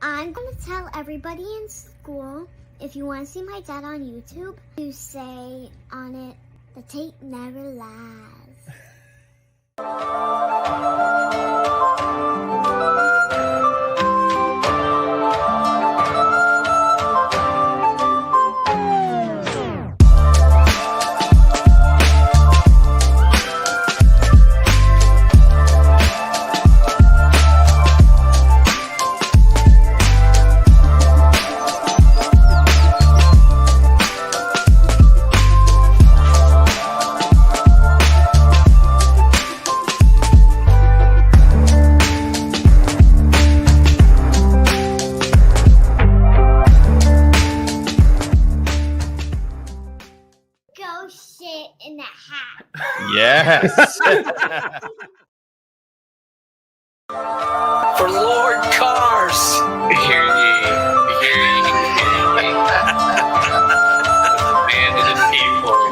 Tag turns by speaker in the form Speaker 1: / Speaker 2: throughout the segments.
Speaker 1: I'm going to tell everybody in school, if you want to see my dad on YouTube, to say on it, the tape never lies. Go shit in the hat.
Speaker 2: Yes.
Speaker 3: For Lord Cars.
Speaker 4: Hear ye, hear ye, hear ye. Man of the people.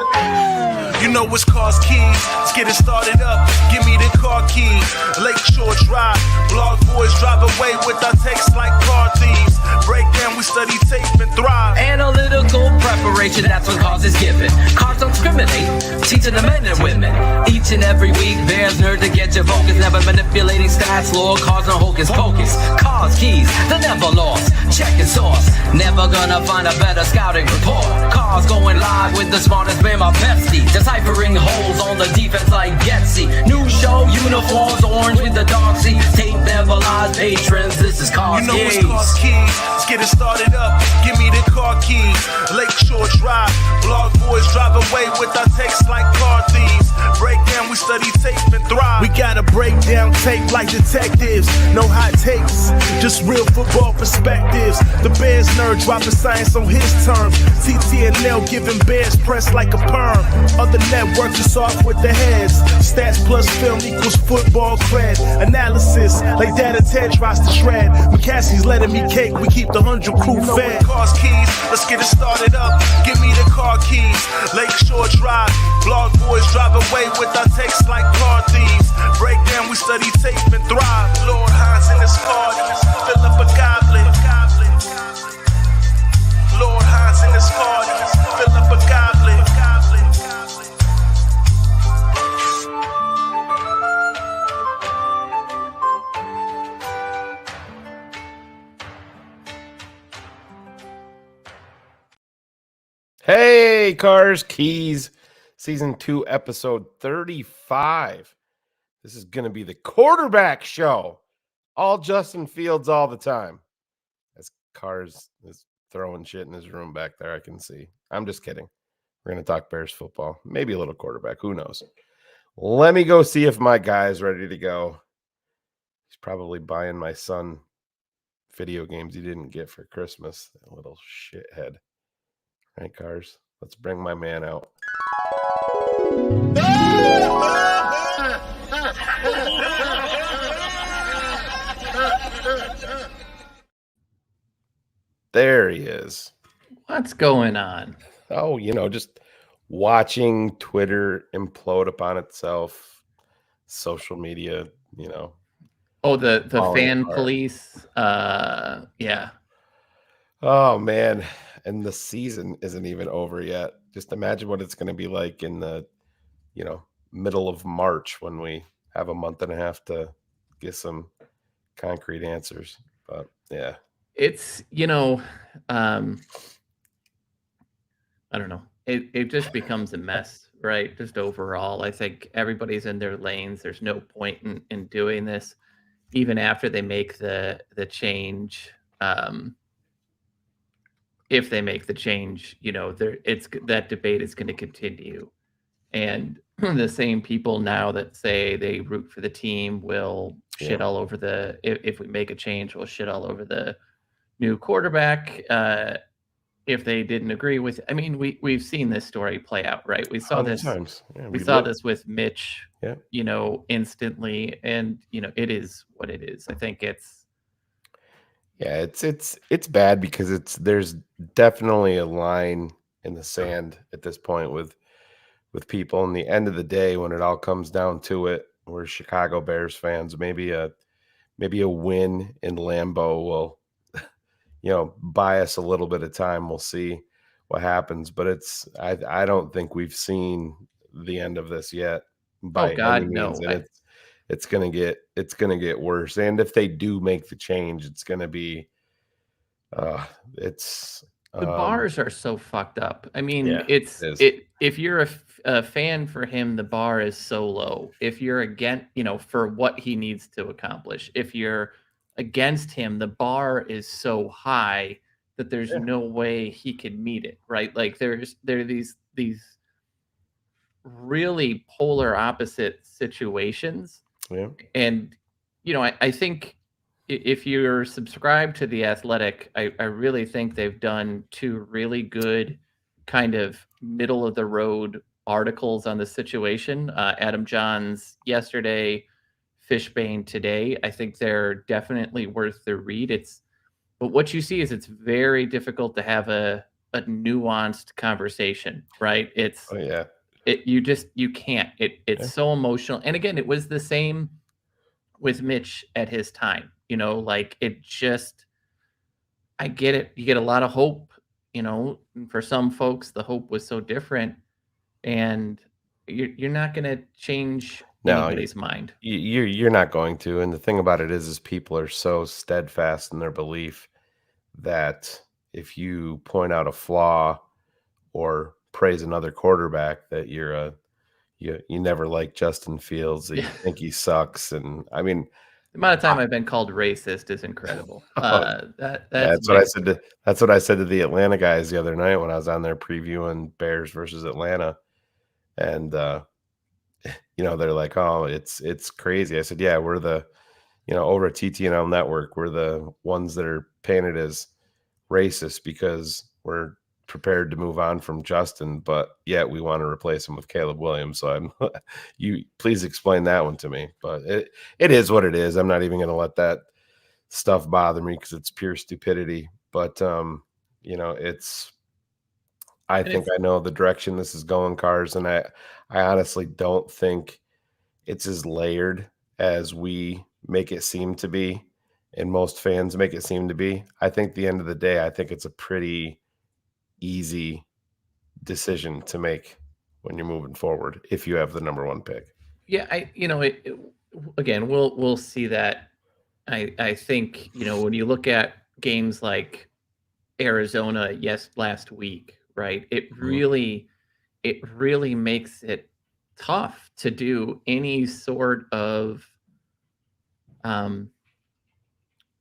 Speaker 5: You know it's Cars Keys. Let's get it started up. Give me the car keys. Lakeshore Drive. Blog boys drive away with our texts like car thieves. Break down, we study tape and thrive.
Speaker 3: Analytical preparation, that's what Cars is given. Cars don't discriminate, teaching the men and women. Each and every week, there's nerd to get your focus. Never manipulating stats, Lord Cars and hocus pocus. Cars Keys, they're never lost. Checking source, never gonna find a better scouting report. Cars going live with the smartest man, my bestie. Deciphering holes on the defense like Getsy. New show, uniforms, orange with the dark sea. Tape never lies, patrons, this is Cars
Speaker 5: You know
Speaker 3: Keys.
Speaker 5: it's Cars Keys. Let's get it started up. Give me the car keys. Lakeshore Drive. Blog boys drive away with our texts like car thieves. Break down, we study tape and thrive. We gotta break down tape like detectives. No hot takes, just real football perspectives. The Bears nerd dropping science on his terms. TTNL giving Bears press like a perm. Other networks is off with the heads. Stats plus film equals football cred. Analysis like Data Ted tries to shred. McCaskey's letting me cake, we keep the 100 crew fed. Cars Keys, let's get it started up. Give me the car keys. Lakeshore Drive. Blog boys drive away with our texts like car thieves. Break down, we study tape and thrive. Lord Hines in his car, fill up a goblet. Lord Hines in his car, fill up a goblet.
Speaker 2: Hey, Cars Keys, Season 2, Episode 35. This is going to be the quarterback show. All Justin Fields all the time. As Cars is throwing shit in his room back there, I can see. I'm just kidding. We're going to talk Bears football. Maybe a little quarterback. Who knows? Let me go see if my guy's ready to go. He's probably buying my son video games he didn't get for Christmas. That little shithead. All right, Cars, let's bring my man out. There he is.
Speaker 6: What's going on?
Speaker 2: Oh, just watching Twitter implode upon itself, social media,
Speaker 6: Oh, the
Speaker 2: falling
Speaker 6: fan
Speaker 2: apart.
Speaker 6: police. Yeah.
Speaker 2: Oh, man. And the season isn't even over yet. Just imagine what it's going to be like in the, middle of March when we have a month and a half to get some concrete answers. But yeah.
Speaker 6: It's, I don't know. It just becomes a mess, right? Just overall, I think everybody's in their lanes. There's no point in doing this, even after they make the change. If they make the change, that debate is going to continue. And the same people now that say they root for the team will shit all over if we make a change, we'll shit all over the new quarterback. If they didn't agree with, we've seen this story play out, right? We saw this
Speaker 2: times. Yeah,
Speaker 6: we saw this with Mitch,
Speaker 2: Yeah.
Speaker 6: Instantly. And, it is what it is. I think it's,
Speaker 2: Yeah, it's bad because there's definitely a line in the sand at this point with people. In the end of the day, when it all comes down to it, we're Chicago Bears fans. Maybe a win in Lambeau will buy us a little bit of time. We'll see what happens, but I don't think we've seen the end of this yet
Speaker 6: Oh
Speaker 2: by any
Speaker 6: God,
Speaker 2: means,
Speaker 6: no.
Speaker 2: and it's gonna get worse. And if they do make the change, it's gonna be it's
Speaker 6: The bars are so fucked up. I mean,
Speaker 2: yeah, it is.
Speaker 6: if you're a fan for him, the bar is so low. If you're against, for what he needs to accomplish, if you're against him, the bar is so high that there's
Speaker 2: Yeah.
Speaker 6: no way he can meet it, right? Like there are these really polar opposite situations.
Speaker 2: Yeah.
Speaker 6: And I think if you're subscribed to The Athletic, I really think they've done two really good kind of middle of the road articles on the situation. Adam Johns yesterday, Fishbane today. I think they're definitely worth the read. But what you see is it's very difficult to have a nuanced conversation, right?
Speaker 2: Oh yeah.
Speaker 6: You can't. It's
Speaker 2: Yeah.
Speaker 6: so emotional. And again, it was the same with Mitch at his time. Like it just, I get it. You get a lot of hope, and for some folks, the hope was so different, and you're not going to change
Speaker 2: No,
Speaker 6: anybody's mind.
Speaker 2: you're not going to. And the thing about it is people are so steadfast in their belief that if you point out a flaw or praise another quarterback, that you never like Justin Fields, that you
Speaker 6: Yeah.
Speaker 2: think he sucks. And I mean,
Speaker 6: The amount of time I've been called racist is incredible.
Speaker 2: that's what I said to the Atlanta guys the other night when I was on there previewing Bears versus Atlanta. And they're like, "Oh, it's crazy." I said, "Yeah, we're the over at TTNL network, we're the ones that are painted as racist because we're prepared to move on from Justin, but yet we want to replace him with Caleb Williams." So I'm you please explain that one to me. But it is what it is. I'm not even going to let that stuff bother me because it's pure stupidity. But I think I know the direction this is going, Cars, and I honestly don't think it's as layered as we make it seem to be, and most fans make it seem to be. I think at the end of the day, I think it's a pretty easy decision to make when you're moving forward if you have the number one pick.
Speaker 6: Yeah, again, we'll see that. I think, when you look at games like Arizona, last week, right? It really makes it tough to do any sort of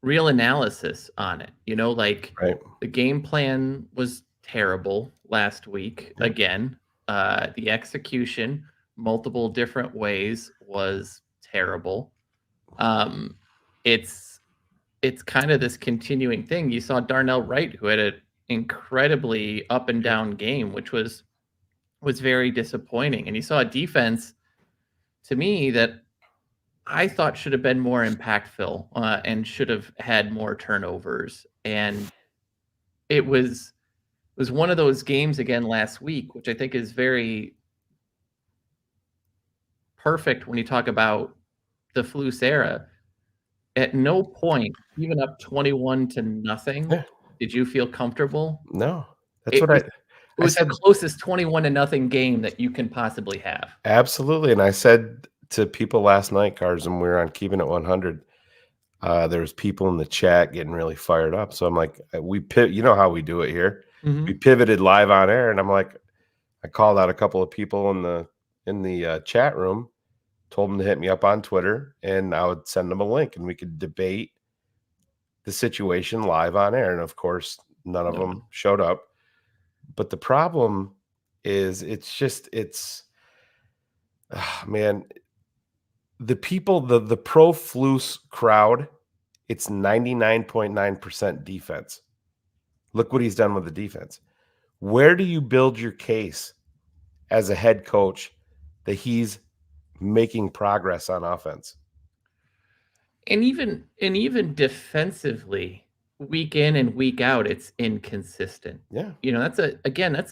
Speaker 6: real analysis on it. Like
Speaker 2: Right.
Speaker 6: the game plan was terrible last week.
Speaker 2: Yeah.
Speaker 6: Again, the execution, multiple different ways, was terrible. It's kind of this continuing thing. You saw Darnell Wright, who had an incredibly up and down game, which was very disappointing. And you saw a defense, to me, that I thought should have been more impactful and should have had more turnovers. And it was one of those games again last week, which I think is very perfect when you talk about the Flus era. At no point, even up 21-0,
Speaker 2: Yeah.
Speaker 6: did you feel comfortable?
Speaker 2: No, that's
Speaker 6: It
Speaker 2: what
Speaker 6: was,
Speaker 2: I
Speaker 6: it was
Speaker 2: said.
Speaker 6: the closest 21-0 game that you can possibly have.
Speaker 2: Absolutely. And I said to people last night, Cars, when we were on Keeping It 100, there was people in the chat getting really fired up. So I'm like, you know how we do it here.
Speaker 6: Mhm.
Speaker 2: We pivoted live on air, and I'm like, I called out a couple of people in the chat room, told them to hit me up on Twitter, and I would send them a link, and we could debate the situation live on air. And of course, none of them showed up. But the problem is, man, the people, the pro Flus crowd, it's 99.9% defense. Look what he's done with the defense. Where do you build your case as a head coach that he's making progress on offense?
Speaker 6: And even defensively, week in and week out, it's inconsistent.
Speaker 2: Yeah.
Speaker 6: That's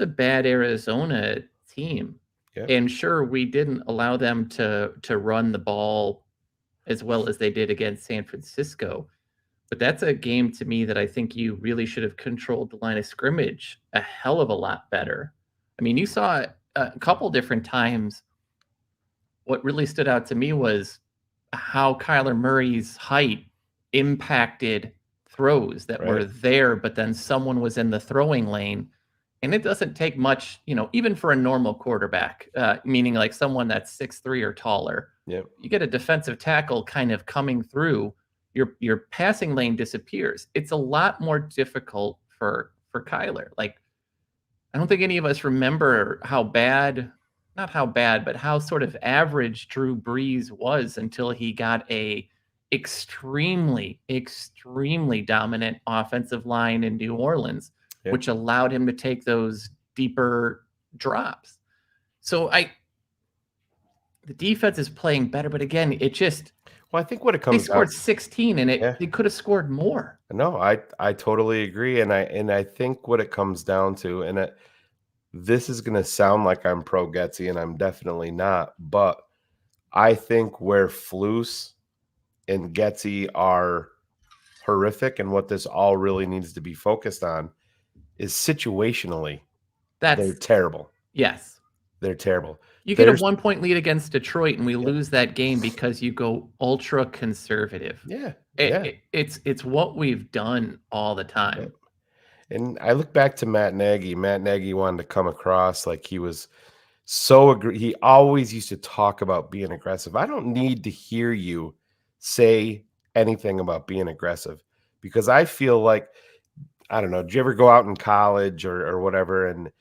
Speaker 6: a bad Arizona team.
Speaker 2: Yeah.
Speaker 6: And sure, we didn't allow them to run the ball as well as they did against San Francisco. But that's a game to me that I think you really should have controlled the line of scrimmage a hell of a lot better. I mean, you saw a couple different times. What really stood out to me was how Kyler Murray's height impacted throws that were
Speaker 2: Right.
Speaker 6: there, but then someone was in the throwing lane. And it doesn't take much, even for a normal quarterback, meaning like someone that's 6'3" or taller.
Speaker 2: Yep.
Speaker 6: You get a defensive tackle kind of coming through, your passing lane disappears. It's a lot more difficult for Kyler. Like, I don't think any of us remember how bad, not how bad, but how sort of average Drew Brees was until he got a extremely, extremely dominant offensive line in New Orleans,
Speaker 2: Yeah.
Speaker 6: which allowed him to take those deeper drops. So the defense is playing better, but again, it just,
Speaker 2: Well, I think what it
Speaker 6: they
Speaker 2: comes down
Speaker 6: scored 16 and
Speaker 2: Yeah.
Speaker 6: they could have scored more.
Speaker 2: No, I totally agree, and I think what it comes down to, and this is going to sound like I'm pro Getsy, and I'm definitely not, but I think where Flus and Getsy are horrific, and what this all really needs to be focused on is situationally, they're
Speaker 6: That's,
Speaker 2: terrible.
Speaker 6: yes.
Speaker 2: They're terrible.
Speaker 6: You get a
Speaker 2: There's-
Speaker 6: 1-point lead against Detroit, and we lose that game because you go ultra conservative.
Speaker 2: Yeah,
Speaker 6: It's what we've done all the time.
Speaker 2: Yep. And I look back to Matt Nagy. Matt Nagy wanted to come across like he was so he always used to talk about being aggressive. I don't need to hear you say anything about being aggressive, because I feel like, I don't know, did you ever go out in college or whatever, and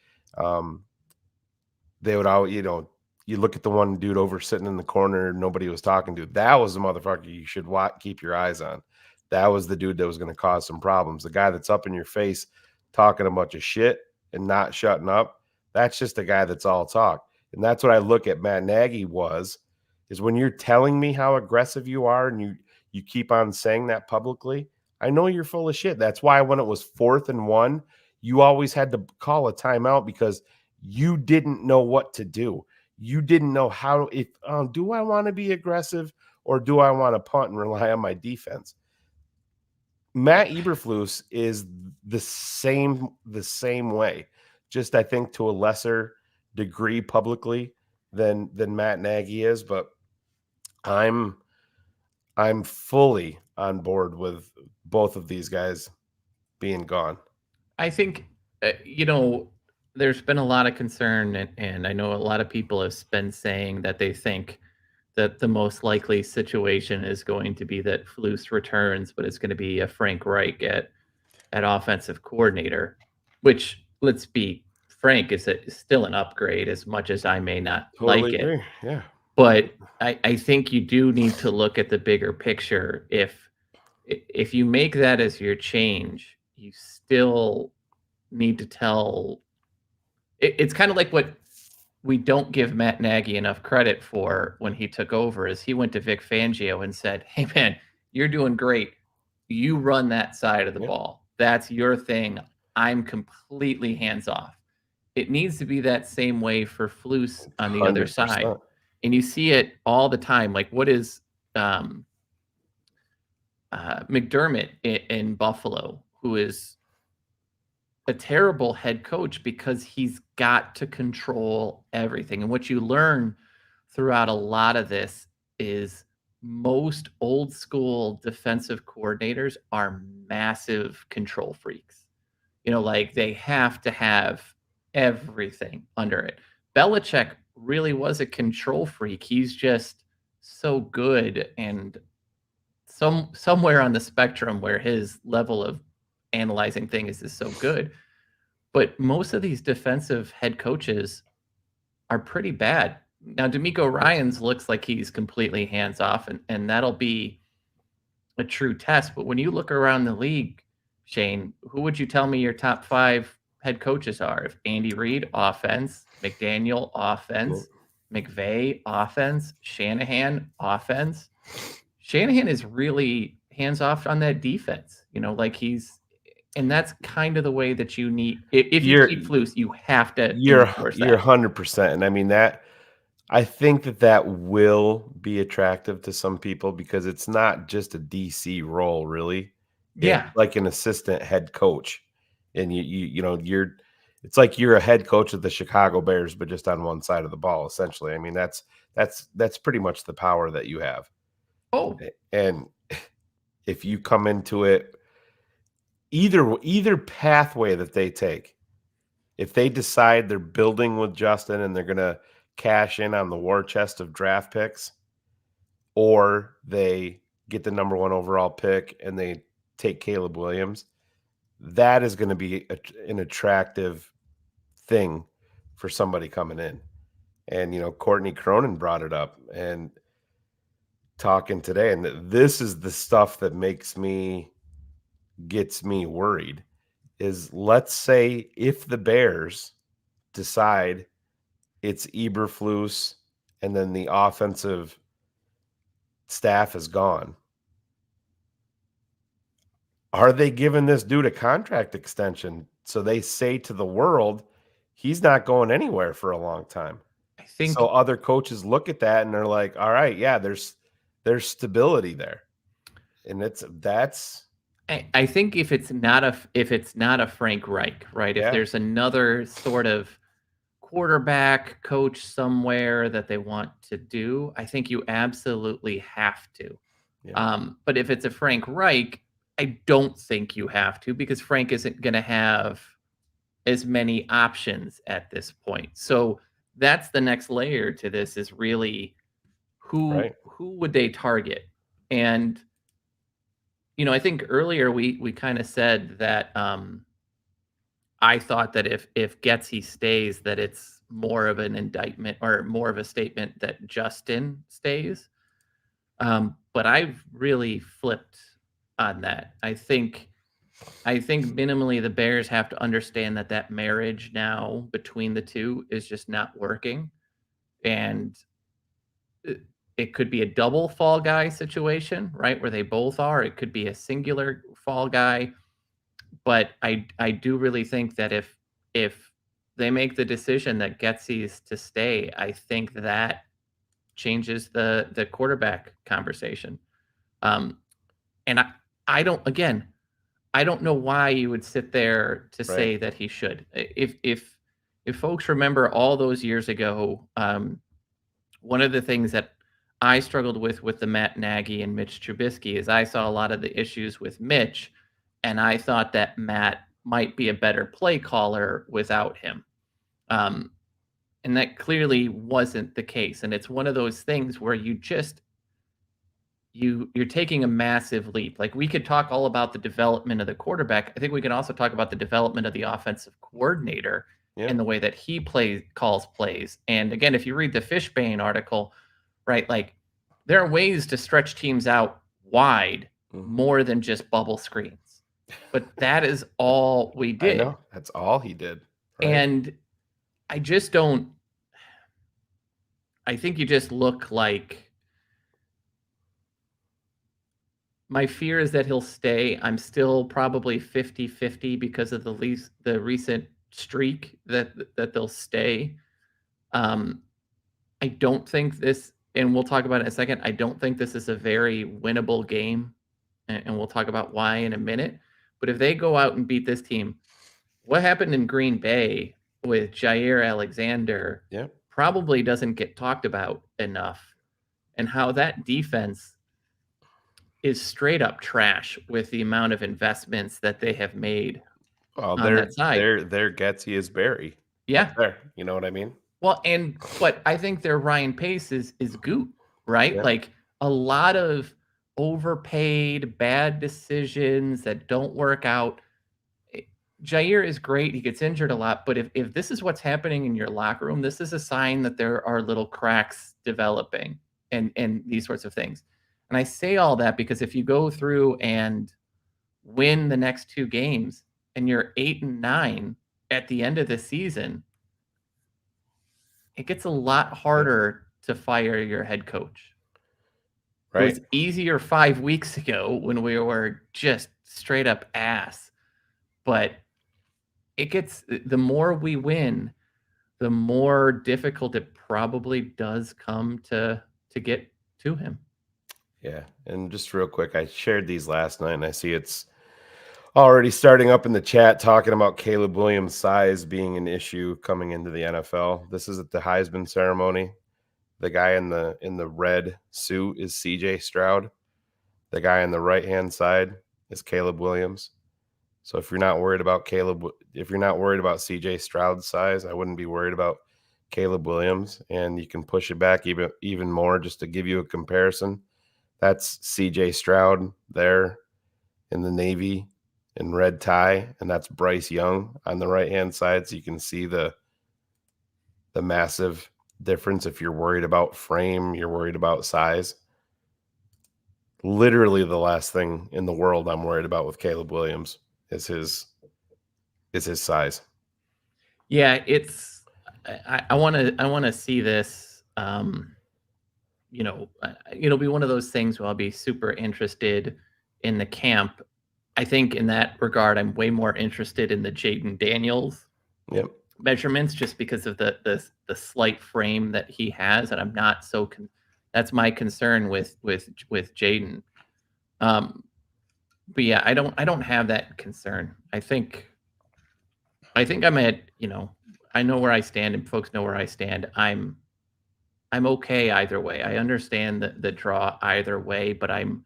Speaker 2: they would always, you look at the one dude over sitting in the corner nobody was talking to. That was the motherfucker you should keep your eyes on. That was the dude that was going to cause some problems. The guy that's up in your face talking a bunch of shit and not shutting up, that's just a guy that's all talk. And that's what I look at Matt Nagy is when you're telling me how aggressive you are and you keep on saying that publicly, I know you're full of shit. That's why when it was 4th and 1, you always had to call a timeout, because you didn't know what to do. You didn't know how, do I want to be aggressive or do I want to punt and rely on my defense? Matt Eberflus is the same way, just I think to a lesser degree publicly than Matt Nagy is, but I'm fully on board with both of these guys being gone.
Speaker 6: I think, there's been a lot of concern, and I know a lot of people have been saying that they think that the most likely situation is going to be that Flus returns, but it's going to be a Frank Reich at offensive coordinator, which, let's be frank, is still an upgrade, as much as I may not
Speaker 2: Totally
Speaker 6: like
Speaker 2: agree.
Speaker 6: it.
Speaker 2: Yeah.
Speaker 6: But I think you do need to look at the bigger picture. If you make that as your change, you still need to tell. It's kind of like what we don't give Matt Nagy enough credit for when he took over, is he went to Vic Fangio and said, "Hey man, you're doing great. You run that side of the ball. That's your thing. I'm completely hands off." It needs to be that same way for Flus on the other side.
Speaker 2: 100%.
Speaker 6: And you see it all the time. Like, what is McDermott in Buffalo, who is a terrible head coach because he's got to control everything. And what you learn throughout a lot of this is most old school defensive coordinators are massive control freaks. Like, they have to have everything under it. Belichick really was a control freak. He's just so good, and somewhere on the spectrum where his level of analyzing things is so good. But most of these defensive head coaches are pretty bad. Now, D'Amico Ryans looks like he's completely hands off, and that'll be a true test. But when you look around the league, Shane, who would you tell me your top 5 head coaches are? If Andy Reid, offense; McDaniel, offense; McVay, offense; Shanahan, offense. Shanahan is really hands off on that defense. And that's kind of the way that you need. If you keep Flus, you have to.
Speaker 2: You're 100%, and I mean that. I think that will be attractive to some people, because it's not just a DC role, really.
Speaker 6: Yeah.
Speaker 2: like an assistant head coach, and it's like you're a head coach of the Chicago Bears, but just on one side of the ball, essentially. I mean, that's pretty much the power that you have.
Speaker 6: Oh,
Speaker 2: And if you come into it, either pathway that they take, if they decide they're building with Justin and they're going to cash in on the war chest of draft picks, or they get the number 1 overall pick and they take Caleb Williams, that is going to be an attractive thing for somebody coming in. And, Courtney Cronin brought it up and talking today. And this is the stuff that gets me worried is, let's say if the Bears decide it's Eberflus and then the offensive staff is gone, are they giving this dude a contract extension so they say to the world he's not going anywhere for a long time?
Speaker 6: I think
Speaker 2: So other coaches look at that and they're like, all right, yeah, there's stability there. And
Speaker 6: I think if it's not a Frank Reich, right?
Speaker 2: Yeah.
Speaker 6: If there's another sort of quarterback coach somewhere that they want to do, I think you absolutely have to.
Speaker 2: Yeah.
Speaker 6: But if it's a Frank Reich, I don't think you have to, because Frank isn't going to have as many options at this point. So that's the next layer to this, is really who would they target? And I think earlier we kind of said that I thought that if Getsy stays, that it's more of an indictment or more of a statement that Justin stays. But I've really flipped on that. I think minimally the Bears have to understand that marriage now between the two is just not working. And it could be a double fall guy situation, right, where they both are. It could be a singular fall guy. But I do really think that if they make the decision that Getsy's to stay, I think that changes the quarterback conversation. And I don't know why you would sit there to say that he should. If folks remember all those years ago, one of the things that I struggled with the Matt Nagy and Mitch Trubisky is I saw a lot of the issues with Mitch, and I thought that Matt might be a better play caller without him. And that clearly wasn't the case. And it's one of those things where you're taking a massive leap. Like, we could talk all about the development of the quarterback. I think we can also talk about the development of the offensive coordinator and the way that he calls plays. And again, if you read the Fishbane article, right, like, there are ways to stretch teams out wide more than just bubble screens. But that is all we did.
Speaker 2: I know. That's all he did. Right?
Speaker 6: And I just don't. I think you just look like. My fear is that he'll stay. I'm still probably 50-50 because of the recent streak that they'll stay. I don't think this, and we'll talk about it in a second, I don't think this is a very winnable game, and we'll talk about why in a minute. But if they go out and beat this team, what happened in Green Bay with Jair Alexander probably doesn't get talked about enough, and how that defense is straight up trash with the amount of investments that they have made on that side.
Speaker 2: Their Getsy is Barry.
Speaker 6: Yeah.
Speaker 2: There. You know what I mean?
Speaker 6: Well, but I think their Ryan Pace is Goot, right? Yeah. Like, a lot of overpaid, bad decisions that don't work out. Jair is great. He gets injured a lot. But if this is what's happening in your locker room, this is a sign that there are little cracks developing and these sorts of things. And I say all that because if you go through and win the next 2 games and you're 8-9 at the end of the season, it gets a lot harder to fire your head coach. Right. It was easier 5 weeks ago when we were just straight up ass. But it gets, the more we win, the more difficult it probably does come to get to him.
Speaker 2: Yeah. And just real quick, I shared these last night and I see it's Already starting up in the chat talking about Caleb Williams' size being an issue coming into the NFL. This is at the Heisman ceremony. The guy in the red suit is CJ Stroud. The guy on the right-hand side is Caleb Williams. So if you're not worried about CJ Stroud's size, I wouldn't be worried about Caleb Williams. And you can push it back even more just to give you a comparison. That's CJ Stroud there in the navy and red tie, and that's Bryce Young on the right-hand side. So you can see the massive difference. If you're worried about frame, you're worried about size. Literally the last thing in the world I'm worried about with Caleb Williams is his size.
Speaker 6: Yeah, it's I want to see this. It'll be one of those things where I'll be super interested in the camp. I think in that regard, I'm way more interested in the Jaden Daniels measurements, just because of the slight frame that he has, and I'm not so. That's my concern with Jaden. But yeah, I don't have that concern. I think I'm at, I know where I stand, and folks know where I stand. I'm okay either way. I understand the draw either way, but I'm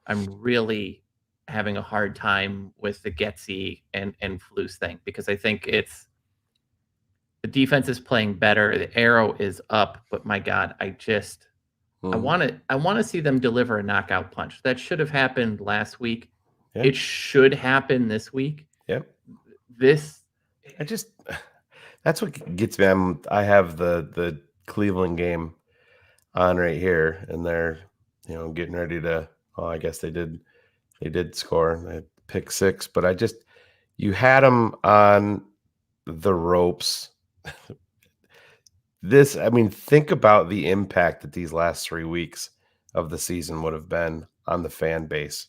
Speaker 6: really having a hard time with the Getsy and Flus thing, because I think the defense is playing better. The arrow is up, but my God, I want to see them deliver a knockout punch. That should have happened last week.
Speaker 2: Yeah.
Speaker 6: It should happen this week.
Speaker 2: Yep.
Speaker 6: That's
Speaker 2: what gets me. I have the Cleveland game on right here, and they're getting ready to. Oh, I guess they did score. They pick 6, but you had them on the ropes. Think about the impact that these last 3 weeks of the season would have been on the fan base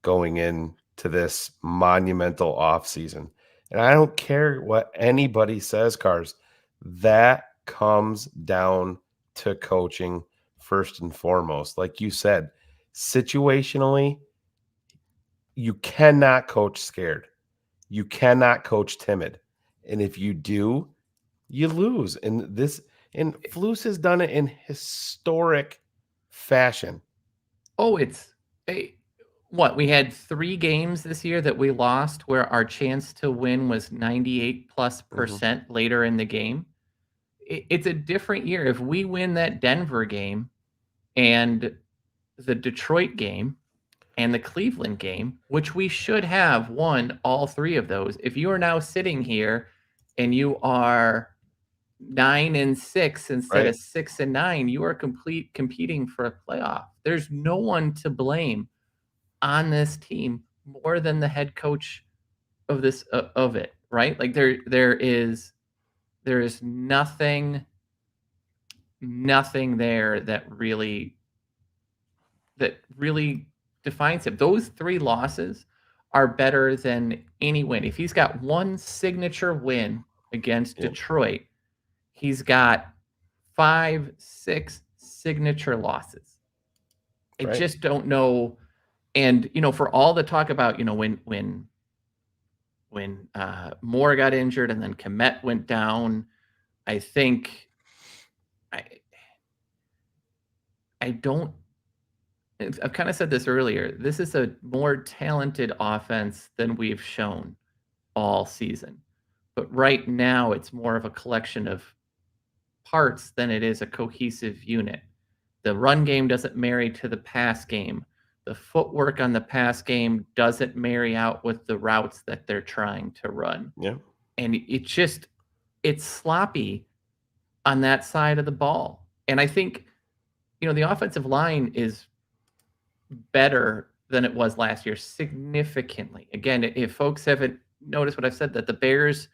Speaker 2: going into this monumental offseason. And I don't care what anybody says, Cars, that comes down to coaching first and foremost. Like you said, situationally, you cannot coach scared. You cannot coach timid. And if you do, you lose. And Flus has done it in historic fashion.
Speaker 6: Oh, what? We had 3 games this year that we lost where our chance to win was 98+% later in the game. It's a different year. If we win that Denver game and the Detroit game and the Cleveland game, which we should have won all 3 of those, if you are now sitting here and you are 9-6 instead of 6-9, you are competing for a playoff. There's no one to blame on this team more than the head coach of this of it, right? Like there is nothing there that really defines him. Those 3 losses are better than any win. If he's got one signature win against Detroit, he's got 5-6 signature losses. I just don't know. And, for all the talk about, when Moore got injured and then Kmet went down, I think I've kind of said this earlier. This is a more talented offense than we've shown all season. But right now, it's more of a collection of parts than it is a cohesive unit. The run game doesn't marry to the pass game. The footwork on the pass game doesn't marry out with the routes that they're trying to run.
Speaker 2: Yeah.
Speaker 6: And it's sloppy on that side of the ball. And I think, the offensive line is better than it was last year, significantly. Again, if folks haven't noticed what I've said, that the Bears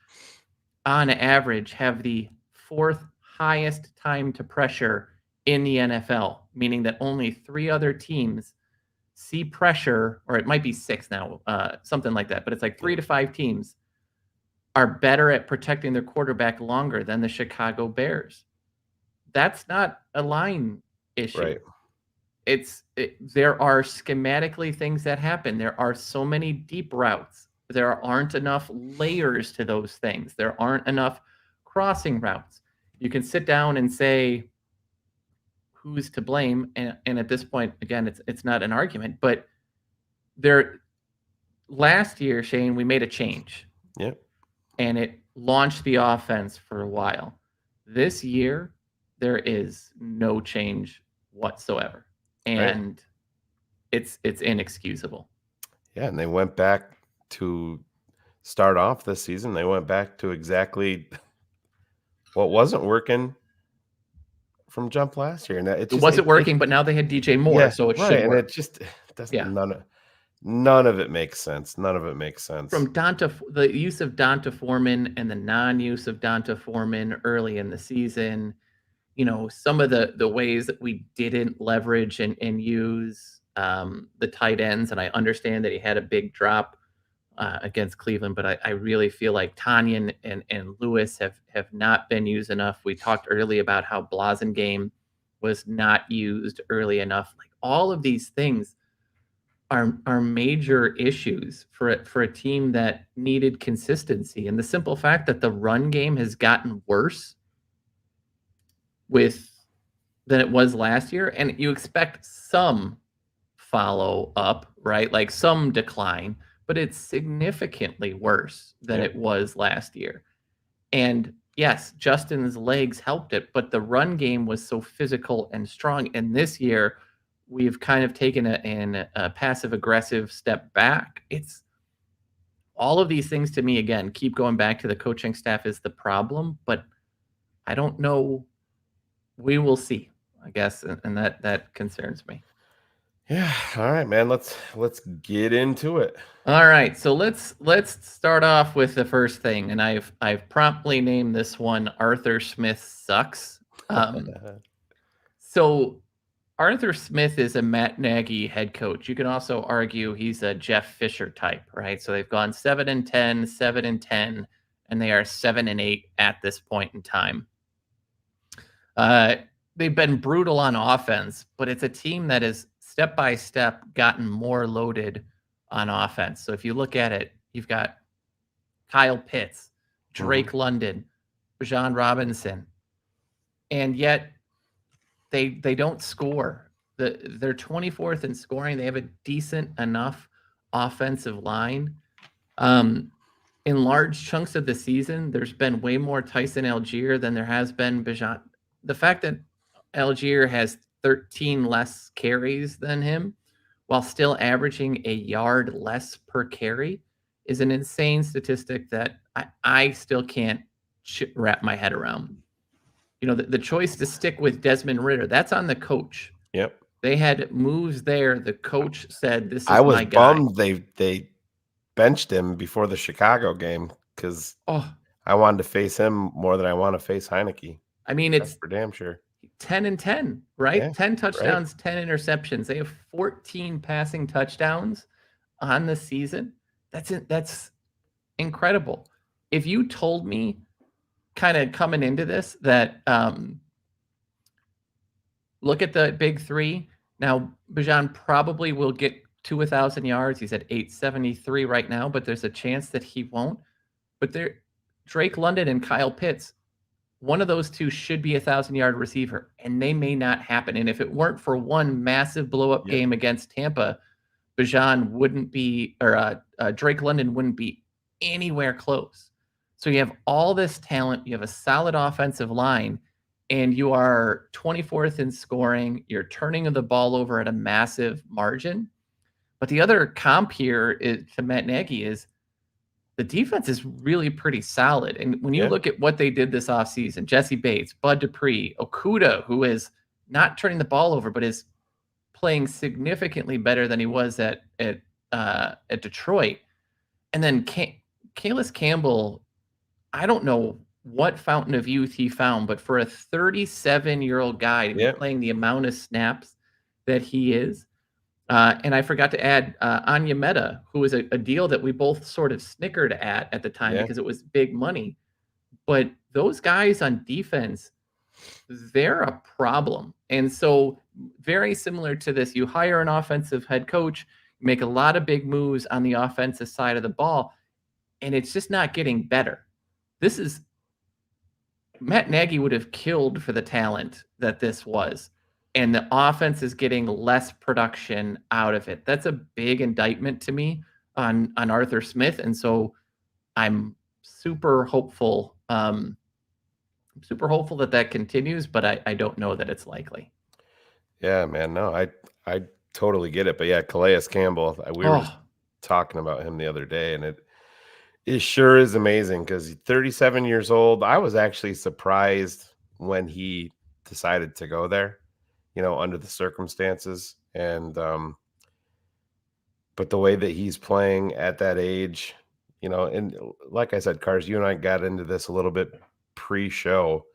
Speaker 6: on average have the 4th highest time to pressure in the NFL, meaning that only 3 other teams see pressure, or it might be 6 now, something like that, but it's like 3 to 5 teams are better at protecting their quarterback longer than the Chicago Bears. That's not a line issue.
Speaker 2: Right.
Speaker 6: there are schematically things that happen. There are so many deep routes. There aren't enough layers to those things. There aren't enough crossing routes. You can sit down and say who's to blame, and at this point, again, it's not an argument, but last year, Shane, we made a change.
Speaker 2: Yep.
Speaker 6: And it launched the offense for a while. This year, there is no change whatsoever. And it's inexcusable.
Speaker 2: Yeah, and they went back to start off this season. They went back to exactly what wasn't working from jump last year. And it
Speaker 6: wasn't working, but now they had DJ Moore, so it should
Speaker 2: and
Speaker 6: work.
Speaker 2: it just doesn't none of it makes sense. None of it makes sense.
Speaker 6: From the use of Donta Foreman and the non-use of Donta Foreman early in the season, some of the ways that we didn't leverage and use the tight ends, and I understand that he had a big drop against Cleveland, but I really feel like Tanyan and Lewis have not been used enough. We talked early about how Blasingame was not used early enough. Like all of these things are major issues for a team that needed consistency. And the simple fact that the run game has gotten worse than it was last year, and you expect some follow up, right? Like some decline, but it's significantly worse than it was last year. And yes, Justin's legs helped it, but the run game was so physical and strong. And this year, we've kind of taken a passive-aggressive step back. It's all of these things to me, again, keep going back to the coaching staff is the problem, but I don't know. We will see, I guess, and that concerns me.
Speaker 2: Yeah. All right, man. Let's get into it.
Speaker 6: All right. So let's start off with the first thing, and I've promptly named this one Arthur Smith sucks. So Arthur Smith is a Matt Nagy head coach. You can also argue he's a Jeff Fisher type, right? So they've gone 7-10, 7-10, and they are 7-8 at this point in time. They've been brutal on offense, but it's a team that has step by step gotten more loaded on offense. So if you look at it, you've got Kyle Pitts, Drake London, Bijan Robinson, and yet they don't score. They're 24th in scoring. They have a decent enough offensive line. In large chunks of the season, there's been way more Tyson Algier than there has been Bijan. The fact that Algier has 13 less carries than him while still averaging a yard less per carry is an insane statistic that I still can't wrap my head around. The choice to stick with Desmond Ridder, that's on the coach.
Speaker 2: Yep.
Speaker 6: They had moves there. The coach said, this is
Speaker 2: I was
Speaker 6: my guy.
Speaker 2: bummed they benched him before the Chicago game because I wanted to face him more than I want to face Heineke.
Speaker 6: I mean,
Speaker 2: That's
Speaker 6: it's
Speaker 2: for damn sure.
Speaker 6: 10-10, right?
Speaker 2: Yeah,
Speaker 6: 10 touchdowns, 10 interceptions. They have 14 passing touchdowns on the season. That's incredible. If you told me kind of coming into this that look at the big three. Now, Bijan probably will get to 1,000 yards. He's at 873 right now, but there's a chance that he won't. But Drake London and Kyle Pitts, one of those two should be 1,000-yard receiver, and they may not happen. And if it weren't for one massive blow-up game against Tampa, Bijan wouldn't be, or Drake London wouldn't be anywhere close. So you have all this talent, you have a solid offensive line, and you are 24th in scoring. You're turning the ball over at a massive margin. But the other comp here to Matt Nagy is the defense is really pretty solid. And when you look at what they did this offseason, Jesse Bates, Bud Dupree, Okudah, who is not turning the ball over, but is playing significantly better than he was at Detroit. And then Calais Campbell, I don't know what fountain of youth he found, but for a 37-year-old guy to be playing the amount of snaps that he is, and I forgot to add Anya Meta, who was a deal that we both sort of snickered at the time because it was big money. But those guys on defense, they're a problem. And so very similar to this. You hire an offensive head coach, make a lot of big moves on the offensive side of the ball, and it's just not getting better. This is Matt Nagy would have killed for the talent that this was, and the offense is getting less production out of it. That's a big indictment to me on Arthur Smith, and so I'm super hopeful. Super hopeful that continues, but I don't know that it's likely.
Speaker 2: Yeah, man. No, I totally get it. But yeah, Calais Campbell, we were just talking about him the other day, and it sure is amazing because he's 37 years old. I was actually surprised when he decided to go there, under the circumstances. And but the way that he's playing at that age, and like I said, Cars, you and I got into this a little bit pre-show.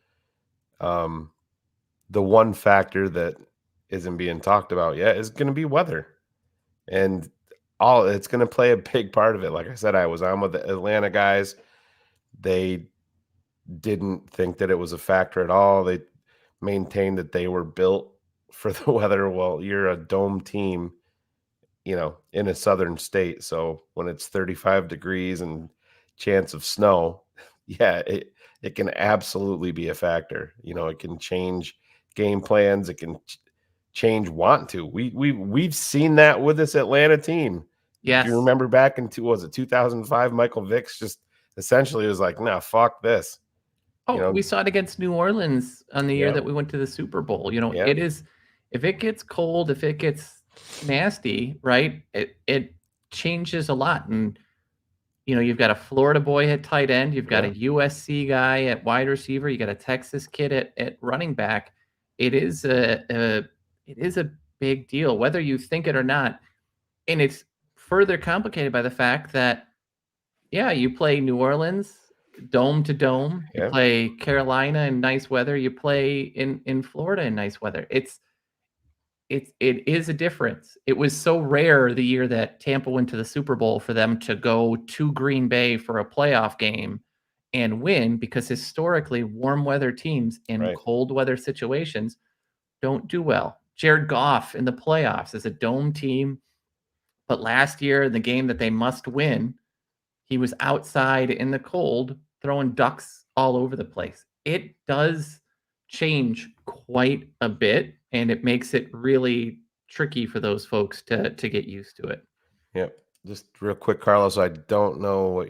Speaker 2: The one factor that isn't being talked about yet is going to be weather, and it's going to play a big part of it. Like I said, I was on with the Atlanta guys. They didn't think that it was a factor at all. They maintained that they were built for the weather. Well, you're a dome team, in a southern state. So when it's 35 degrees and chance of snow, yeah, it can absolutely be a factor. It can change game plans. It can change want to. We've seen that with this Atlanta team.
Speaker 6: Yes.
Speaker 2: Do you remember back in 2005? Michael Vick's just essentially was like, "Nah, fuck this."
Speaker 6: We saw it against New Orleans on the year that we went to the Super Bowl. It is, if it gets cold, if it gets nasty, right? It changes a lot. And you've got a Florida boy at tight end, you've got a USC guy at wide receiver, you got a Texas kid at running back. It is a big deal, whether you think it or not. And it's further complicated by the fact that, you play New Orleans dome to dome, you play Carolina in nice weather, you play in Florida in nice weather. It is a difference. It was so rare the year that Tampa went to the Super Bowl for them to go to Green Bay for a playoff game and win, because historically warm weather teams in cold weather situations don't do well. Jared Goff in the playoffs is a dome team, but last year, the game that they must win, he was outside in the cold throwing ducks all over the place. It does change quite a bit, and it makes it really tricky for those folks to get used to it.
Speaker 2: Yep. Just real quick, Carlos, I don't know what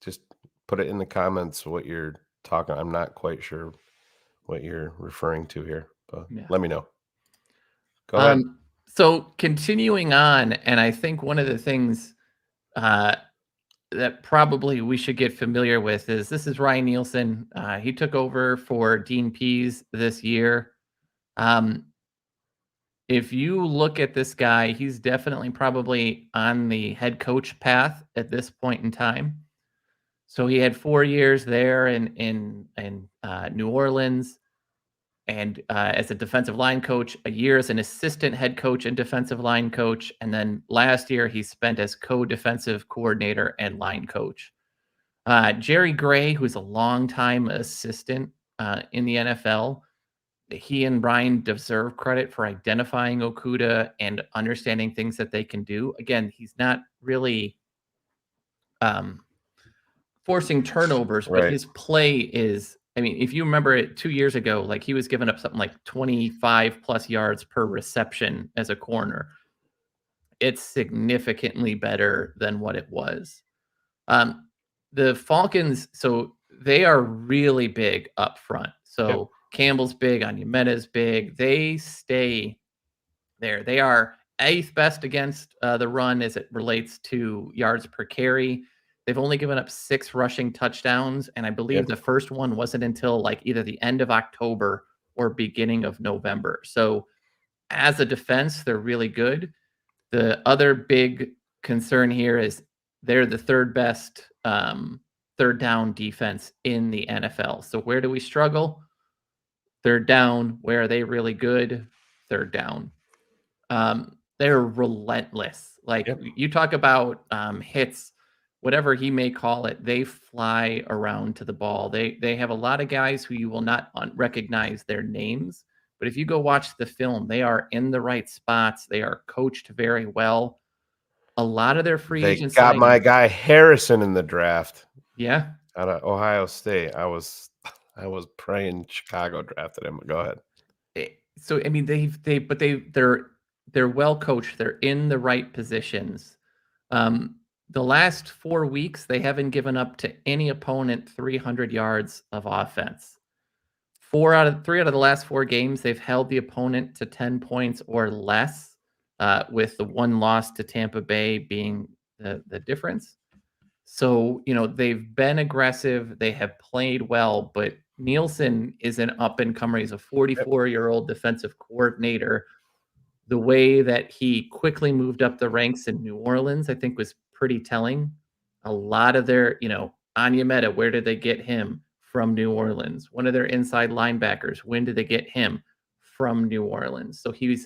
Speaker 2: just put it in the comments what you're talking. I'm not quite sure what you're referring to here, but let me know. Go ahead.
Speaker 6: So continuing on, and I think one of the things that probably we should get familiar with is this is Ryan Nielsen. He took over for Dean Pease this year. If you look at this guy, he's definitely probably on the head coach path at this point in time. So he had 4 years there in New Orleans, and as a defensive line coach, a year as an assistant head coach and defensive line coach. And then last year he spent as co-defensive coordinator and line coach. Jerry Gray, who's a longtime assistant in the NFL, he and Brian deserve credit for identifying Okudah and understanding things that they can do. Again, he's not really forcing turnovers, but his play is, I mean, if you remember it 2 years ago, like he was giving up something like 25 plus yards per reception as a corner. It's significantly better than what it was. The Falcons, so they are really big up front. So Campbell's big, Onyemeta's big. They stay there. They are 8th best against the run as it relates to yards per carry. They've only given up 6 rushing touchdowns, and I believe the first one wasn't until like either the end of October or beginning of November. So as a defense, they're really good. The other big concern here is they're the 3rd best third down defense in the NFL. So where do we struggle? 3rd down. Where are they really good? 3rd down. They're relentless. Like you talk about hits, whatever he may call it, they fly around to the ball. They have a lot of guys who you will not recognize their names, But if you go watch the film, they are in the right spots. They are coached very well. A lot of their free
Speaker 2: They
Speaker 6: agent
Speaker 2: got my
Speaker 6: signings.
Speaker 2: guy Harrison in the draft
Speaker 6: Yeah.
Speaker 2: out of Ohio State. I was praying Chicago drafted him. Go ahead.
Speaker 6: So I mean, they're well coached. They're in the right positions. The last 4 weeks, they haven't given up to any opponent 300 yards of offense. 3 out of the last 4 games, they've held the opponent to 10 points or less, with the one loss to Tampa Bay being the difference. So, they've been aggressive. They have played well, but Nielsen is an up-and-comer. He's a 44-year-old defensive coordinator. The way that he quickly moved up the ranks in New Orleans, I think, was pretty telling. A lot of their, Onyemata, where did they get him? From New Orleans. One of their inside linebackers, when did they get him? From New Orleans. So he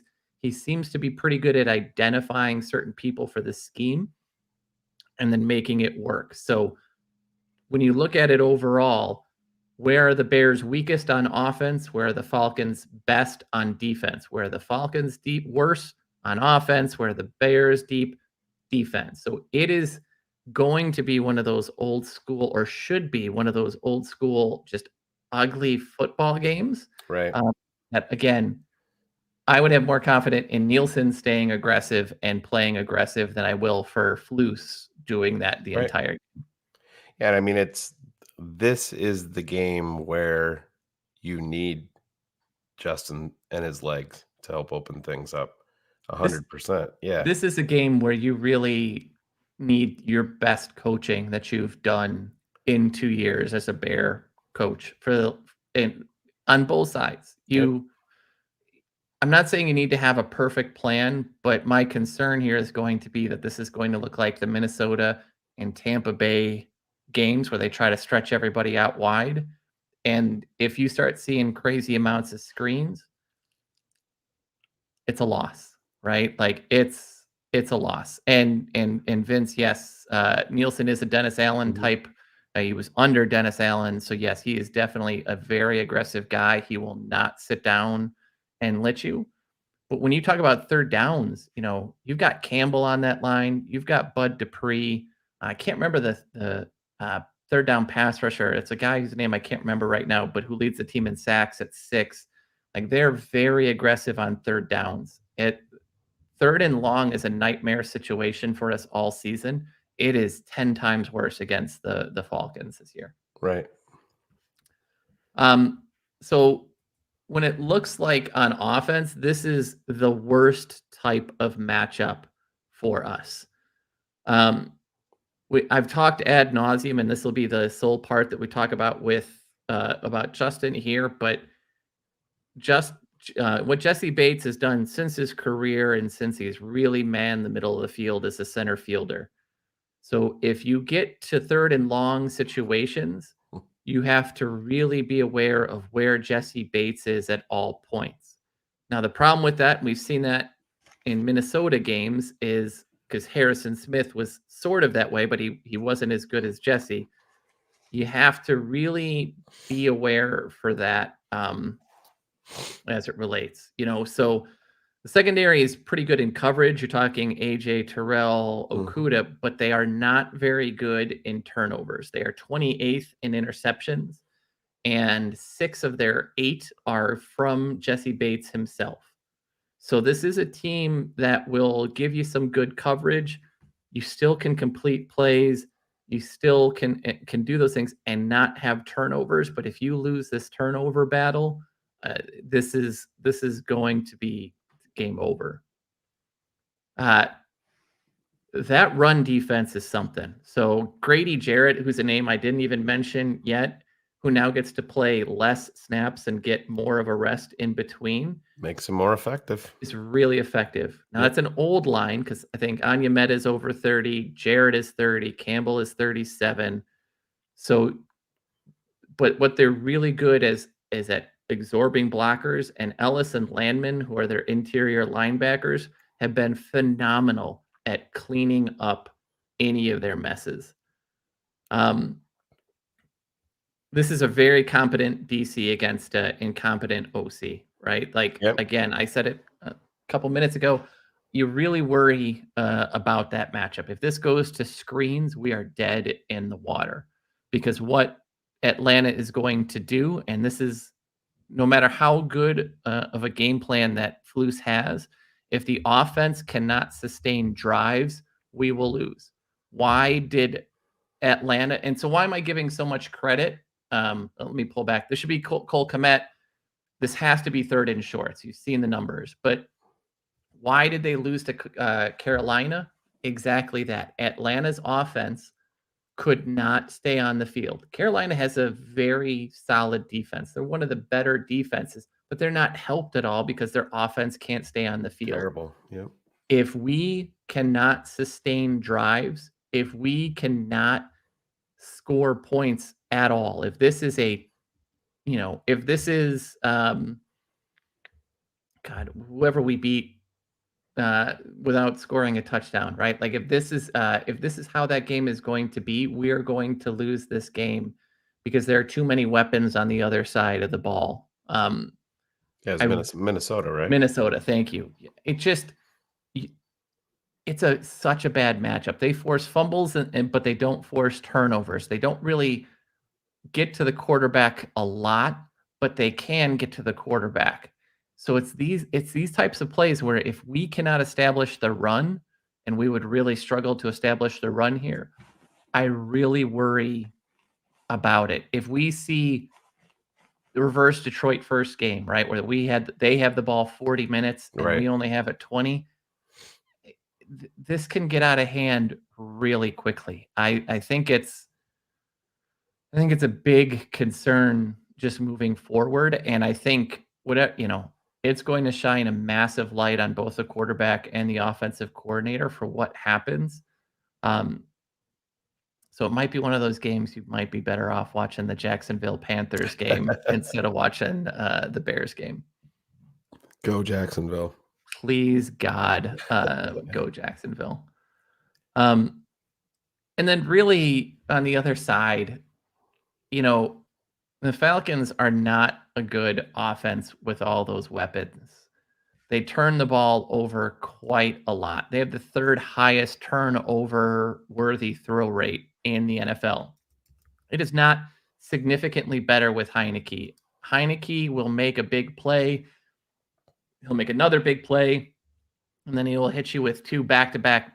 Speaker 6: seems to be pretty good at identifying certain people for the scheme and then making it work. So when you look at it overall, where are the Bears weakest on offense? Where are the Falcons best on defense? Where are the Falcons deep worse on offense? Where are the Bears deep defense? So it is going to be one of those old school, or should be one of those old school, just ugly football games.
Speaker 2: Right.
Speaker 6: That, again, I would have more confidence in Nielsen staying aggressive and playing aggressive than I will for Flus doing that the
Speaker 2: Right.
Speaker 6: entire game.
Speaker 2: Yeah, and I mean, this is the game where you need Justin and his legs to help open things up 100%. Yeah.
Speaker 6: This is a game where you really need your best coaching that you've done in 2 years as a Bear coach on both sides. I'm not saying you need to have a perfect plan, but my concern here is going to be that this is going to look like the Minnesota and Tampa Bay games where they try to stretch everybody out wide. And if you start seeing crazy amounts of screens, it's a loss, right? Like it's a loss. And Vince, yes, Nielsen is a Dennis Allen type. He was under Dennis Allen. So yes, he is definitely a very aggressive guy. He will not sit down and let you. But when you talk about third downs, you've got Campbell on that line. You've got Bud Dupree. I can't remember the third down pass rusher. It's a guy whose name I can't remember right now, but who leads the team in sacks at 6. Like, they're very aggressive on third downs. Third and long is a nightmare situation for us all season. It is 10 times worse against the Falcons this year.
Speaker 2: Right.
Speaker 6: So when it looks like on offense, this is the worst type of matchup for us. I've talked ad nauseum, and this will be the sole part that we talk about about Justin here, but what Jesse Bates has done since his career and since he's really manned the middle of the field as a center fielder. So if you get to third and long situations, you have to really be aware of where Jesse Bates is at all points. Now, the problem with that, and we've seen that in Minnesota games, is because Harrison Smith was sort of that way, but he wasn't as good as Jesse. You have to really be aware for that as it relates. So the secondary is pretty good in coverage. You're talking AJ, Terrell, Okuda, but they are not very good in turnovers. They are 28th in interceptions, and 6 of their 8 are from Jesse Bates himself. So this is a team that will give you some good coverage. You still can complete plays. You still can do those things and not have turnovers. But if you lose this turnover battle, this is going to be game over. That run defense is something. So Grady Jarrett, who's a name I didn't even mention yet, who now gets to play less snaps and get more of a rest in between,
Speaker 2: makes him more effective.
Speaker 6: Is really effective. Now, that's an old line because I think Onyemata is over 30, Jarrett is 30, Campbell is 37. So, but what they're really good is at absorbing blockers, and Ellis and Landman, who are their interior linebackers, have been phenomenal at cleaning up any of their messes. This is a very competent DC against an incompetent OC, right? Like,
Speaker 2: Yep.
Speaker 6: again, I said it a couple minutes ago. You really worry about that matchup. If this goes to screens, we are dead in the water, because what Atlanta is going to do, and this is no matter how good of a game plan that Flus has, if the offense cannot sustain drives, we will lose. Why did Atlanta? And so why am I giving so much credit? Let me pull back. This should be Cole Kmet. This has to be third and shorts. You've seen the numbers, but why did they lose to Carolina? Exactly that. Atlanta's offense could not stay on the field. Carolina has a very solid defense. They're one of the better defenses, but they're not helped at all because their offense can't stay on the field.
Speaker 2: Terrible. Yep.
Speaker 6: If we cannot sustain drives, if we cannot score points at all, if this is if this is whoever we beat without scoring a touchdown, right? Like if this is how that game is going to be, we are going to lose this game because there are too many weapons on the other side of the ball.
Speaker 2: It's Minnesota, right?
Speaker 6: Minnesota, thank you. It's such a bad matchup. They force fumbles but they don't force turnovers. They don't really get to the quarterback a lot, but they can get to the quarterback. So it's these types of plays where if we cannot establish the run, and we would really struggle to establish the run here, I really worry about it. If we see the reverse Detroit first game, right, where they have the ball 40 minutes and
Speaker 2: Right.
Speaker 6: we only have it 20, this can get out of hand really quickly. I think it's a big concern just moving forward, and I think it's going to shine a massive light on both the quarterback and the offensive coordinator for what happens. So it might be one of those games you might be better off watching the Jacksonville Panthers game instead of watching the Bears game.
Speaker 2: Go Jacksonville.
Speaker 6: Please, God, go Jacksonville. And then really on the other side, the Falcons are not a good offense with all those weapons. They turn the ball over quite a lot. They have the third highest turnover-worthy throw rate in the NFL. It is not significantly better with Heineke. Heineke will make a big play. He'll make another big play, and then he will hit you with two back-to-back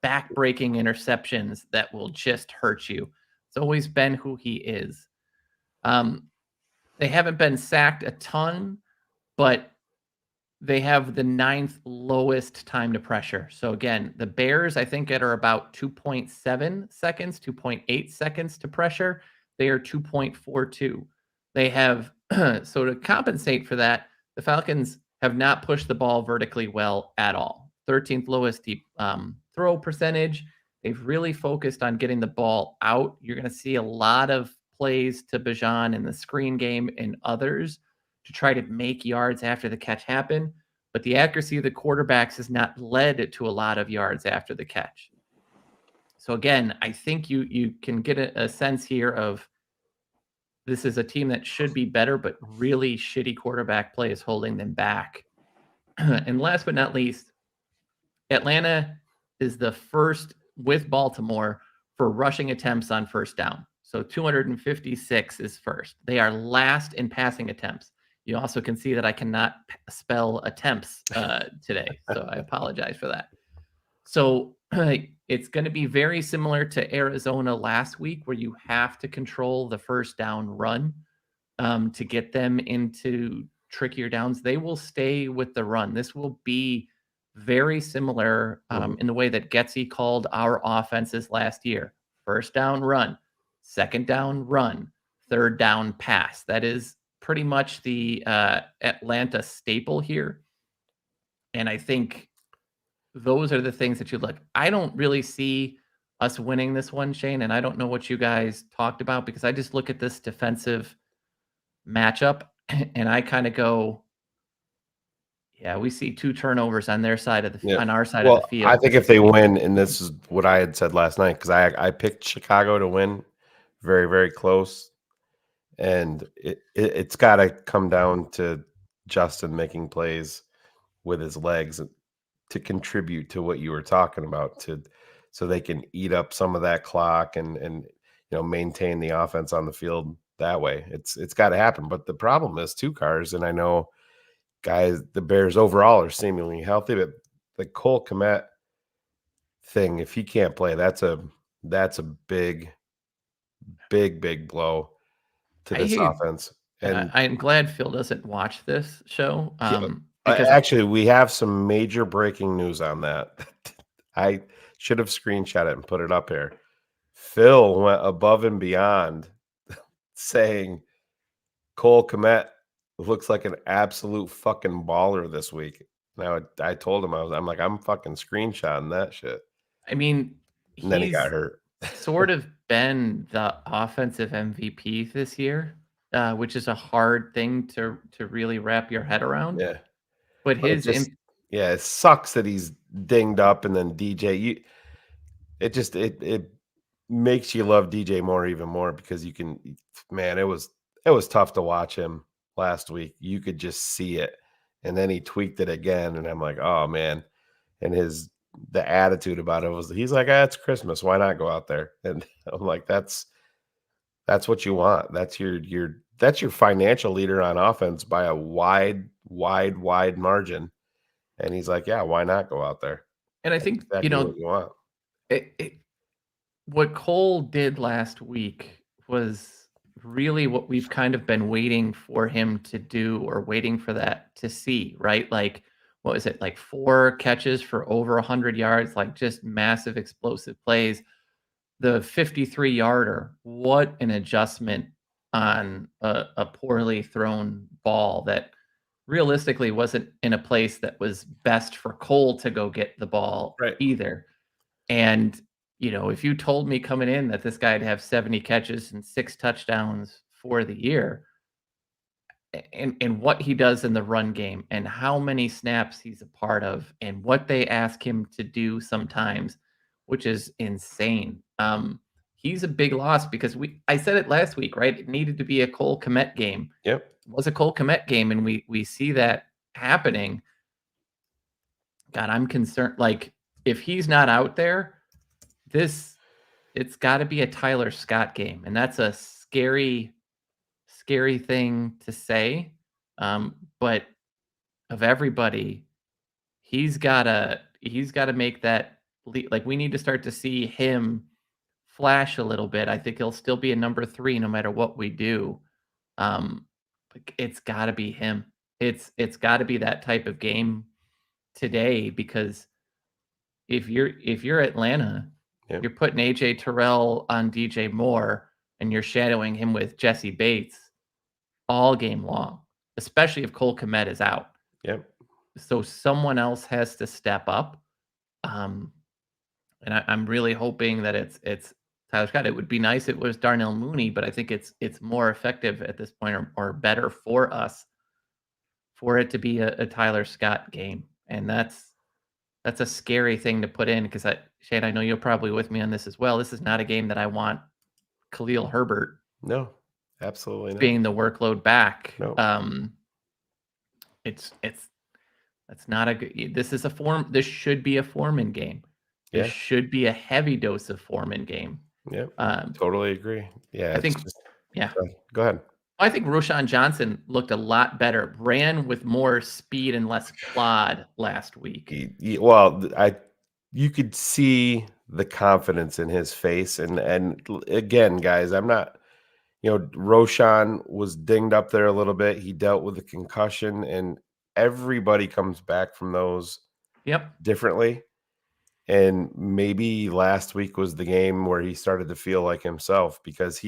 Speaker 6: back-breaking interceptions that will just hurt you. It's always been who he is. They haven't been sacked a ton, but they have the 9th lowest time to pressure. So again, the Bears, I think, are about 2.7 seconds, 2.8 seconds to pressure. They are 2.42. They have, so to compensate for that, the Falcons have not pushed the ball vertically well at all. 13th lowest throw percentage. They've really focused on getting the ball out. You're going to see a lot of plays to Bijan in the screen game and others to try to make yards after the catch happen. But the accuracy of the quarterbacks has not led to a lot of yards after the catch. So again, I think you can get a sense here of this is a team that should be better, but really shitty quarterback play is holding them back. And last but not least, Atlanta is the first with Baltimore for rushing attempts on first down. So 256 is first. They are last in passing attempts. You also can see that I cannot spell attempts today, so I apologize for that. So it's going to be very similar to Arizona last week, where you have to control the first down run to get them into trickier downs. They will stay with the run. This will be very similar in the way that Getsy called our offenses last year. First down run, second down run, third down pass. That is pretty much the Atlanta staple here. And I think those are the things that you look. I don't really see us winning this one, Shane, and I don't know what you guys talked about, because I just look at this defensive matchup and I kind of go, yeah, we see 2 turnovers on their side of the on our side of the field.
Speaker 2: I think if they win, and this is what I had said last night, because I picked Chicago to win, very, very close, and it's got to come down to Justin making plays with his legs to contribute to what you were talking about, so they can eat up some of that clock and maintain the offense on the field that way. It's got to happen. But the problem is two cars, and I know guys, the Bears overall are seemingly healthy, but the Cole Kmet thing, if he can't play, that's a big blow to this offense. And
Speaker 6: I'm glad Phil doesn't watch this show because
Speaker 2: actually, we have some major breaking news on that. I should have screenshot it and put it up here. Phil went above and beyond saying Cole Kmet looks like an absolute fucking baller this week. Now, I told him, I'm like, I'm fucking screenshotting that shit.
Speaker 6: I mean,
Speaker 2: And then he
Speaker 6: he's
Speaker 2: got hurt.
Speaker 6: sort of been the offensive MVP this year, which is a hard thing to really wrap your head around.
Speaker 2: Yeah.
Speaker 6: But
Speaker 2: it sucks that he's dinged up, and then DJ, it makes you love DJ Moore even more, because you can, man, it was tough to watch him last week. You could just see it. And then he tweaked it again, and I'm like, oh man. And the attitude about it was, he's like, it's Christmas, why not go out there? And I'm like, that's what you want. That's your financial leader on offense by a wide margin. And he's like, yeah, why not go out there?
Speaker 6: And I think,
Speaker 2: exactly what you want.
Speaker 6: What Cole did last week was really what we've kind of been waiting for him to do, or waiting for that to see, right? Like, what was it, like 4 catches for over 100 yards, like just massive explosive plays. The 53-yarder, what an adjustment on a poorly thrown ball that realistically wasn't in a place that was best for Cole to go get the ball either. And, if you told me coming in that this guy'd have 70 catches and 6 touchdowns for the year, and what he does in the run game and how many snaps he's a part of and what they ask him to do sometimes, which is insane. He's a big loss, because I said it last week, right? It needed to be a Cole Kmet game.
Speaker 2: Yep.
Speaker 6: It was a Cole Kmet game, and we see that happening. God, I'm concerned. Like, if he's not out there, it's got to be a Tyler Scott game, and that's a scary thing to say. But of everybody, he's got to make that leap. Like, we need to start to see him flash a little bit. I think he'll still be a number 3 no matter what we do. It's got to be him. It's got to be that type of game today, because if you're Atlanta, you're putting AJ Terrell on DJ Moore, and you're shadowing him with Jesse Bates all game long, especially if Cole Kmet is out.
Speaker 2: Yep.
Speaker 6: So someone else has to step up. And I'm really hoping that it's Tyler Scott. It would be nice if it was Darnell Mooney, but I think it's more effective at this point, or better for us, for it to be a Tyler Scott game. And that's a scary thing to put in, because Shane, I know you're probably with me on this as well. This is not a game that I want Khalil Herbert.
Speaker 2: No, absolutely not.
Speaker 6: Being the workload back.
Speaker 2: No.
Speaker 6: That's not a good. This should be a Foreman game. This should be a heavy dose of Foreman game.
Speaker 2: Yeah, totally agree. Yeah,
Speaker 6: I think.
Speaker 2: Go ahead.
Speaker 6: I think Roschon Johnson looked a lot better, ran with more speed and less plod last week.
Speaker 2: You could see the confidence in his face, and again, guys, I'm not, Roschon was dinged up there a little bit. He dealt with a concussion, and everybody comes back from those differently. And maybe last week was the game where he started to feel like himself, because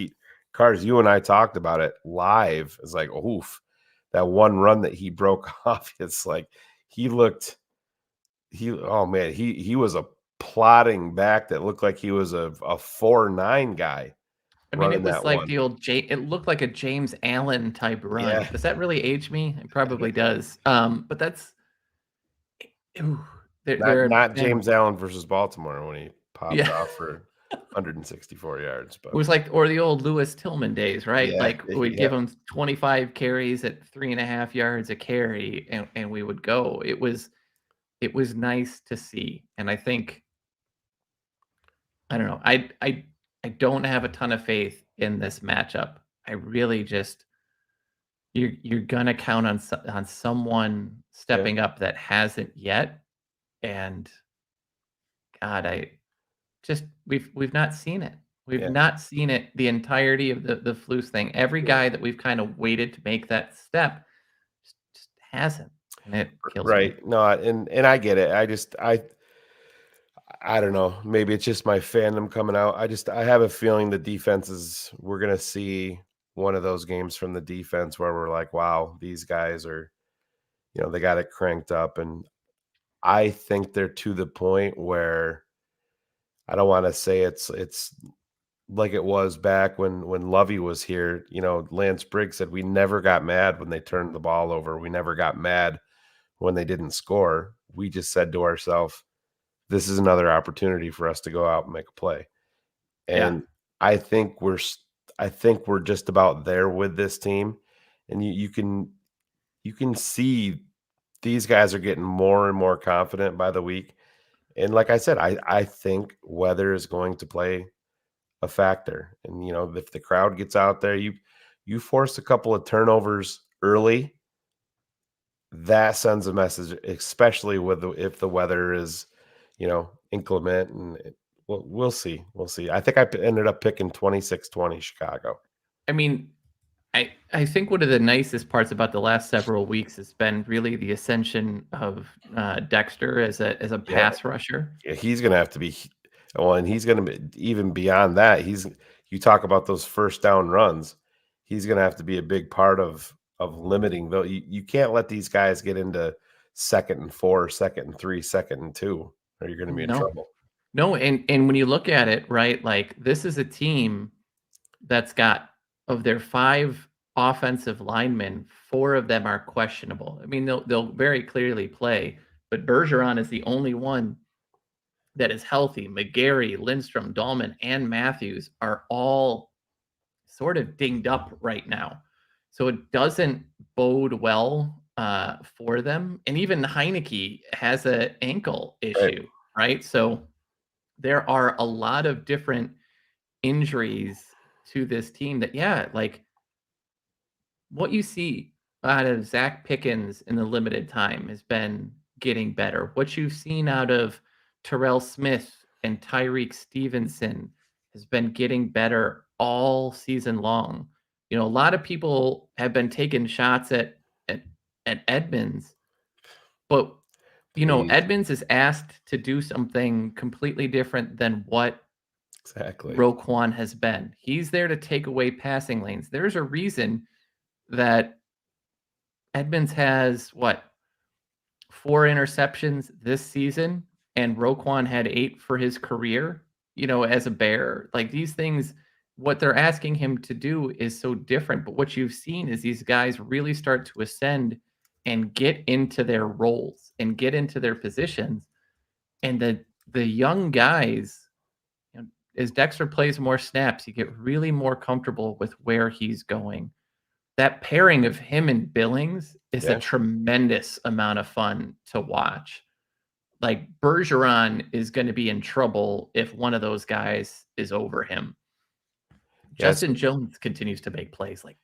Speaker 2: Cars, you and I talked about it live. It's like, oof, that one run that he broke off. It's like he was a plodding back that looked like he was a 4.9 guy.
Speaker 6: I mean, it was like it looked like a James Allen type run. Yeah. Does that really age me? It probably does. But that's
Speaker 2: not James Allen versus Baltimore when he popped off for 164 yards. But
Speaker 6: It was like, or the old Lewis Tillman days, right?
Speaker 2: Yeah,
Speaker 6: Like we'd give
Speaker 2: yeah.
Speaker 6: him 25 carries at 3.5 yards a carry, and we would go. It was nice to see, and I think I don't know. I don't have a ton of faith in this matchup. I really just you're gonna count on someone stepping up that hasn't yet, and God, I just we've not seen it. We've
Speaker 2: Yeah.
Speaker 6: not seen it the entirety of the Flus thing. Every guy that we've kind of waited to make that step just hasn't, and it kills me.
Speaker 2: Right. No, and I get it. I don't know. Maybe it's just my fandom coming out. I have a feeling the defenses, we're gonna see one of those games from the defense where we're like, wow, these guys are, they got it cranked up. And I think they're to the point where I don't want to say it's like it was back when Lovey was here. Lance Briggs said we never got mad when they turned the ball over. We never got mad when they didn't score. We just said to ourselves, this is another opportunity for us to go out and make a play. And I think we're just about there with this team. And you can see these guys are getting more and more confident by the week. And like I said, I think weather is going to play a factor. And if the crowd gets out there, you force a couple of turnovers early, that sends a message, especially if the weather is inclement. And we'll see. I think I ended up picking 26-20 Chicago.
Speaker 6: I mean, I think one of the nicest parts about the last several weeks has been really the ascension of Dexter as a pass rusher.
Speaker 2: Yeah, he's going to have to be well, and he's going to be even beyond that. You talk about those first down runs. He's going to have to be a big part of limiting, though. You can't let these guys get into 2nd and 4, 2nd and 3, 2nd and 2, or you're going to be in trouble.
Speaker 6: No, and when you look at it, right, like this is a team that's got, of their 5 offensive linemen, 4 of them are questionable. I mean, they'll very clearly play, but Bergeron is the only one that is healthy. McGarry, Lindstrom, Dahlman, and Matthews are all sort of dinged up right now. So it doesn't bode well for them. And even Heineke has an ankle issue, right? So there are a lot of different injuries to this team that, like what you see out of Zach Pickens in the limited time has been getting better. What you've seen out of Terrell Smith and Tyreek Stevenson has been getting better all season long. A lot of people have been taking shots at Edmonds, but Edmonds is asked to do something completely different than what Roquan has been. He's there to take away passing lanes. There's a reason that Edmonds has 4 interceptions this season, and Roquan had 8 for his career, as a Bear. Like these things, what they're asking him to do is so different. But what you've seen is these guys really start to ascend and get into their roles and get into their positions. And the young guys, as Dexter plays more snaps, you get really more comfortable with where he's going. That pairing of him and Billings is a tremendous amount of fun to watch. Like Bergeron is going to be in trouble if one of those guys is over him. Justin Jones continues to make plays. Like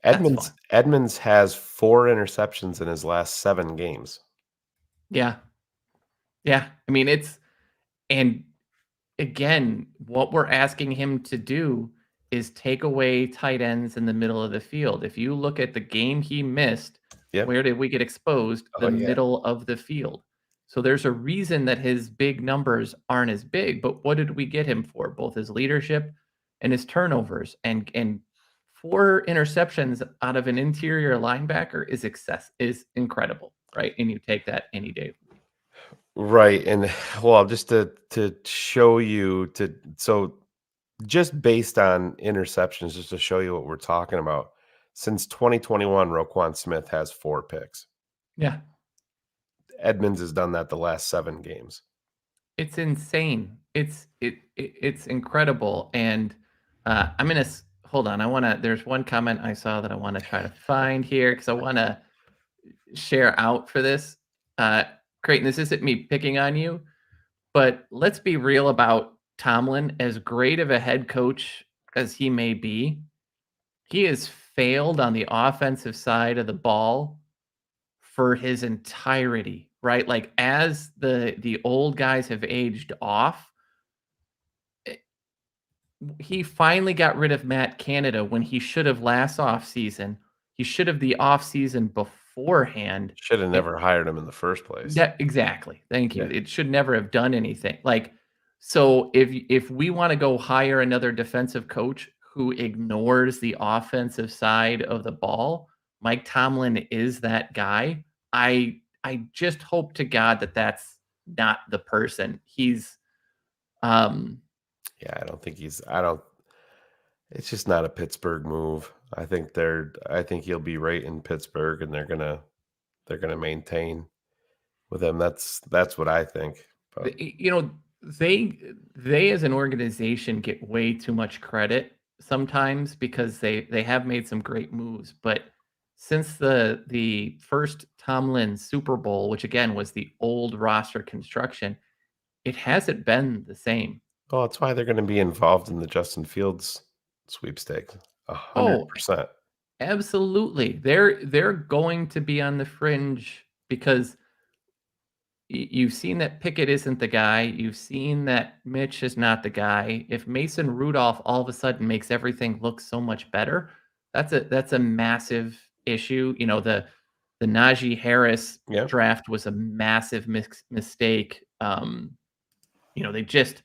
Speaker 2: Edmonds has 4 interceptions in his last 7 games.
Speaker 6: Yeah. I mean, and again, what we're asking him to do is take away tight ends in the middle of the field. If you look at the game he missed, where did we get exposed? The middle of the field. So there's a reason that his big numbers aren't as big, but what did we get him for? Both his leadership and his turnovers, and 4 interceptions out of an interior linebacker is incredible, right? And you take that any day.
Speaker 2: Right. And well, just to show you so just based on interceptions, just to show you what we're talking about, since 2021, Roquan Smith has 4 picks.
Speaker 6: Yeah.
Speaker 2: Edmonds has done that the last 7 games.
Speaker 6: It's insane. it's incredible. And I'm gonna hold on. There's one comment I saw that I want to try to find here because I want to share out for this. Creighton, this isn't me picking on you, but let's be real about Tomlin. As great of a head coach as he may be, he has failed on the offensive side of the ball for his entirety, right? Like as the old guys have aged off, he finally got rid of Matt Canada when he should have last offseason. He should have the offseason beforehand.
Speaker 2: Should have never hired him in the first place.
Speaker 6: Yeah, exactly. Thank you.
Speaker 2: Yeah.
Speaker 6: It should never have done anything. Like, so if we want to go hire another defensive coach who ignores the offensive side of the ball, Mike Tomlin is that guy. I just hope to God that that's not the person. He's
Speaker 2: Yeah, I don't think it's just not a Pittsburgh move. I think he'll be right in Pittsburgh and they're gonna maintain with him. That's what I think. But
Speaker 6: they as an organization get way too much credit sometimes because they have made some great moves, but since the first Tomlin Super Bowl, which again was the old roster construction, it hasn't been the same.
Speaker 2: well, that's why they're going to be involved in the Justin Fields sweepstakes. 100%.
Speaker 6: Absolutely. They're going to be on the fringe because you've seen that Pickett isn't the guy. You've seen that Mitch is not the guy. If Mason Rudolph all of a sudden makes everything look so much better, that's a massive issue. The Najee Harris draft was a massive mistake. They just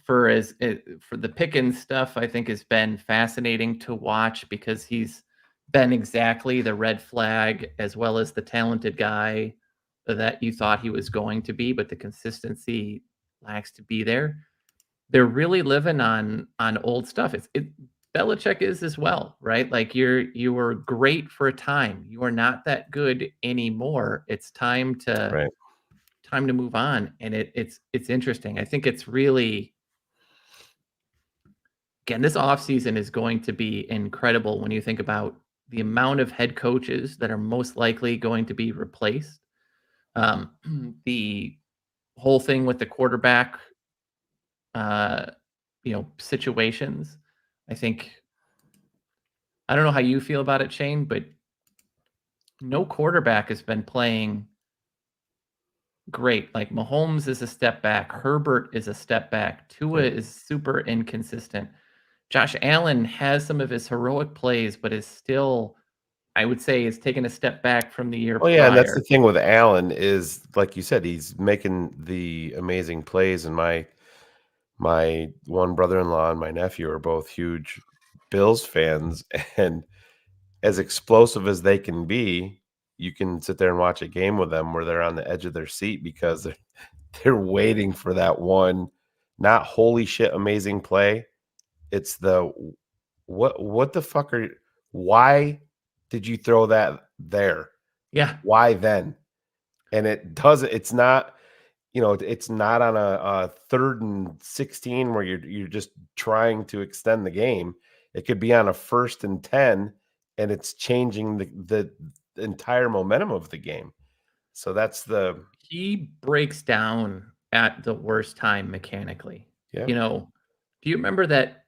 Speaker 6: for the Pickens stuff, I think has been fascinating to watch because he's been exactly the red flag as well as the talented guy that you thought he was going to be, but the consistency lacks to be there. They're really living on old stuff. Belichick is as well, right? Like you were great for a time. You are not that good anymore. It's time to move on. And it's interesting. I think it's really, again, this offseason is going to be incredible when you think about the amount of head coaches that are most likely going to be replaced. The whole thing with the quarterback, situations. I don't know how you feel about it, Shane, but no quarterback has been playing great. Like Mahomes is a step back. Herbert is a step back. Tua is super inconsistent. Josh Allen has some of his heroic plays, but is still, I would say, is taking a step back from the year prior.
Speaker 2: Yeah, and that's the thing with Allen is, like you said, he's making the amazing plays. And my one brother-in-law and my nephew are both huge Bills fans, and as explosive as they can be, you can sit there and watch a game with them where they're on the edge of their seat because they're waiting for that one, not holy shit amazing play. It's the what the fuck why did you throw that there?
Speaker 6: Yeah.
Speaker 2: Why then? And it's not, it's not on a 3rd and 16 where you're just trying to extend the game. It could be on a 1st and 10 and it's changing the entire momentum of the game. So
Speaker 6: he breaks down at the worst time mechanically.
Speaker 2: Yeah.
Speaker 6: Do you remember that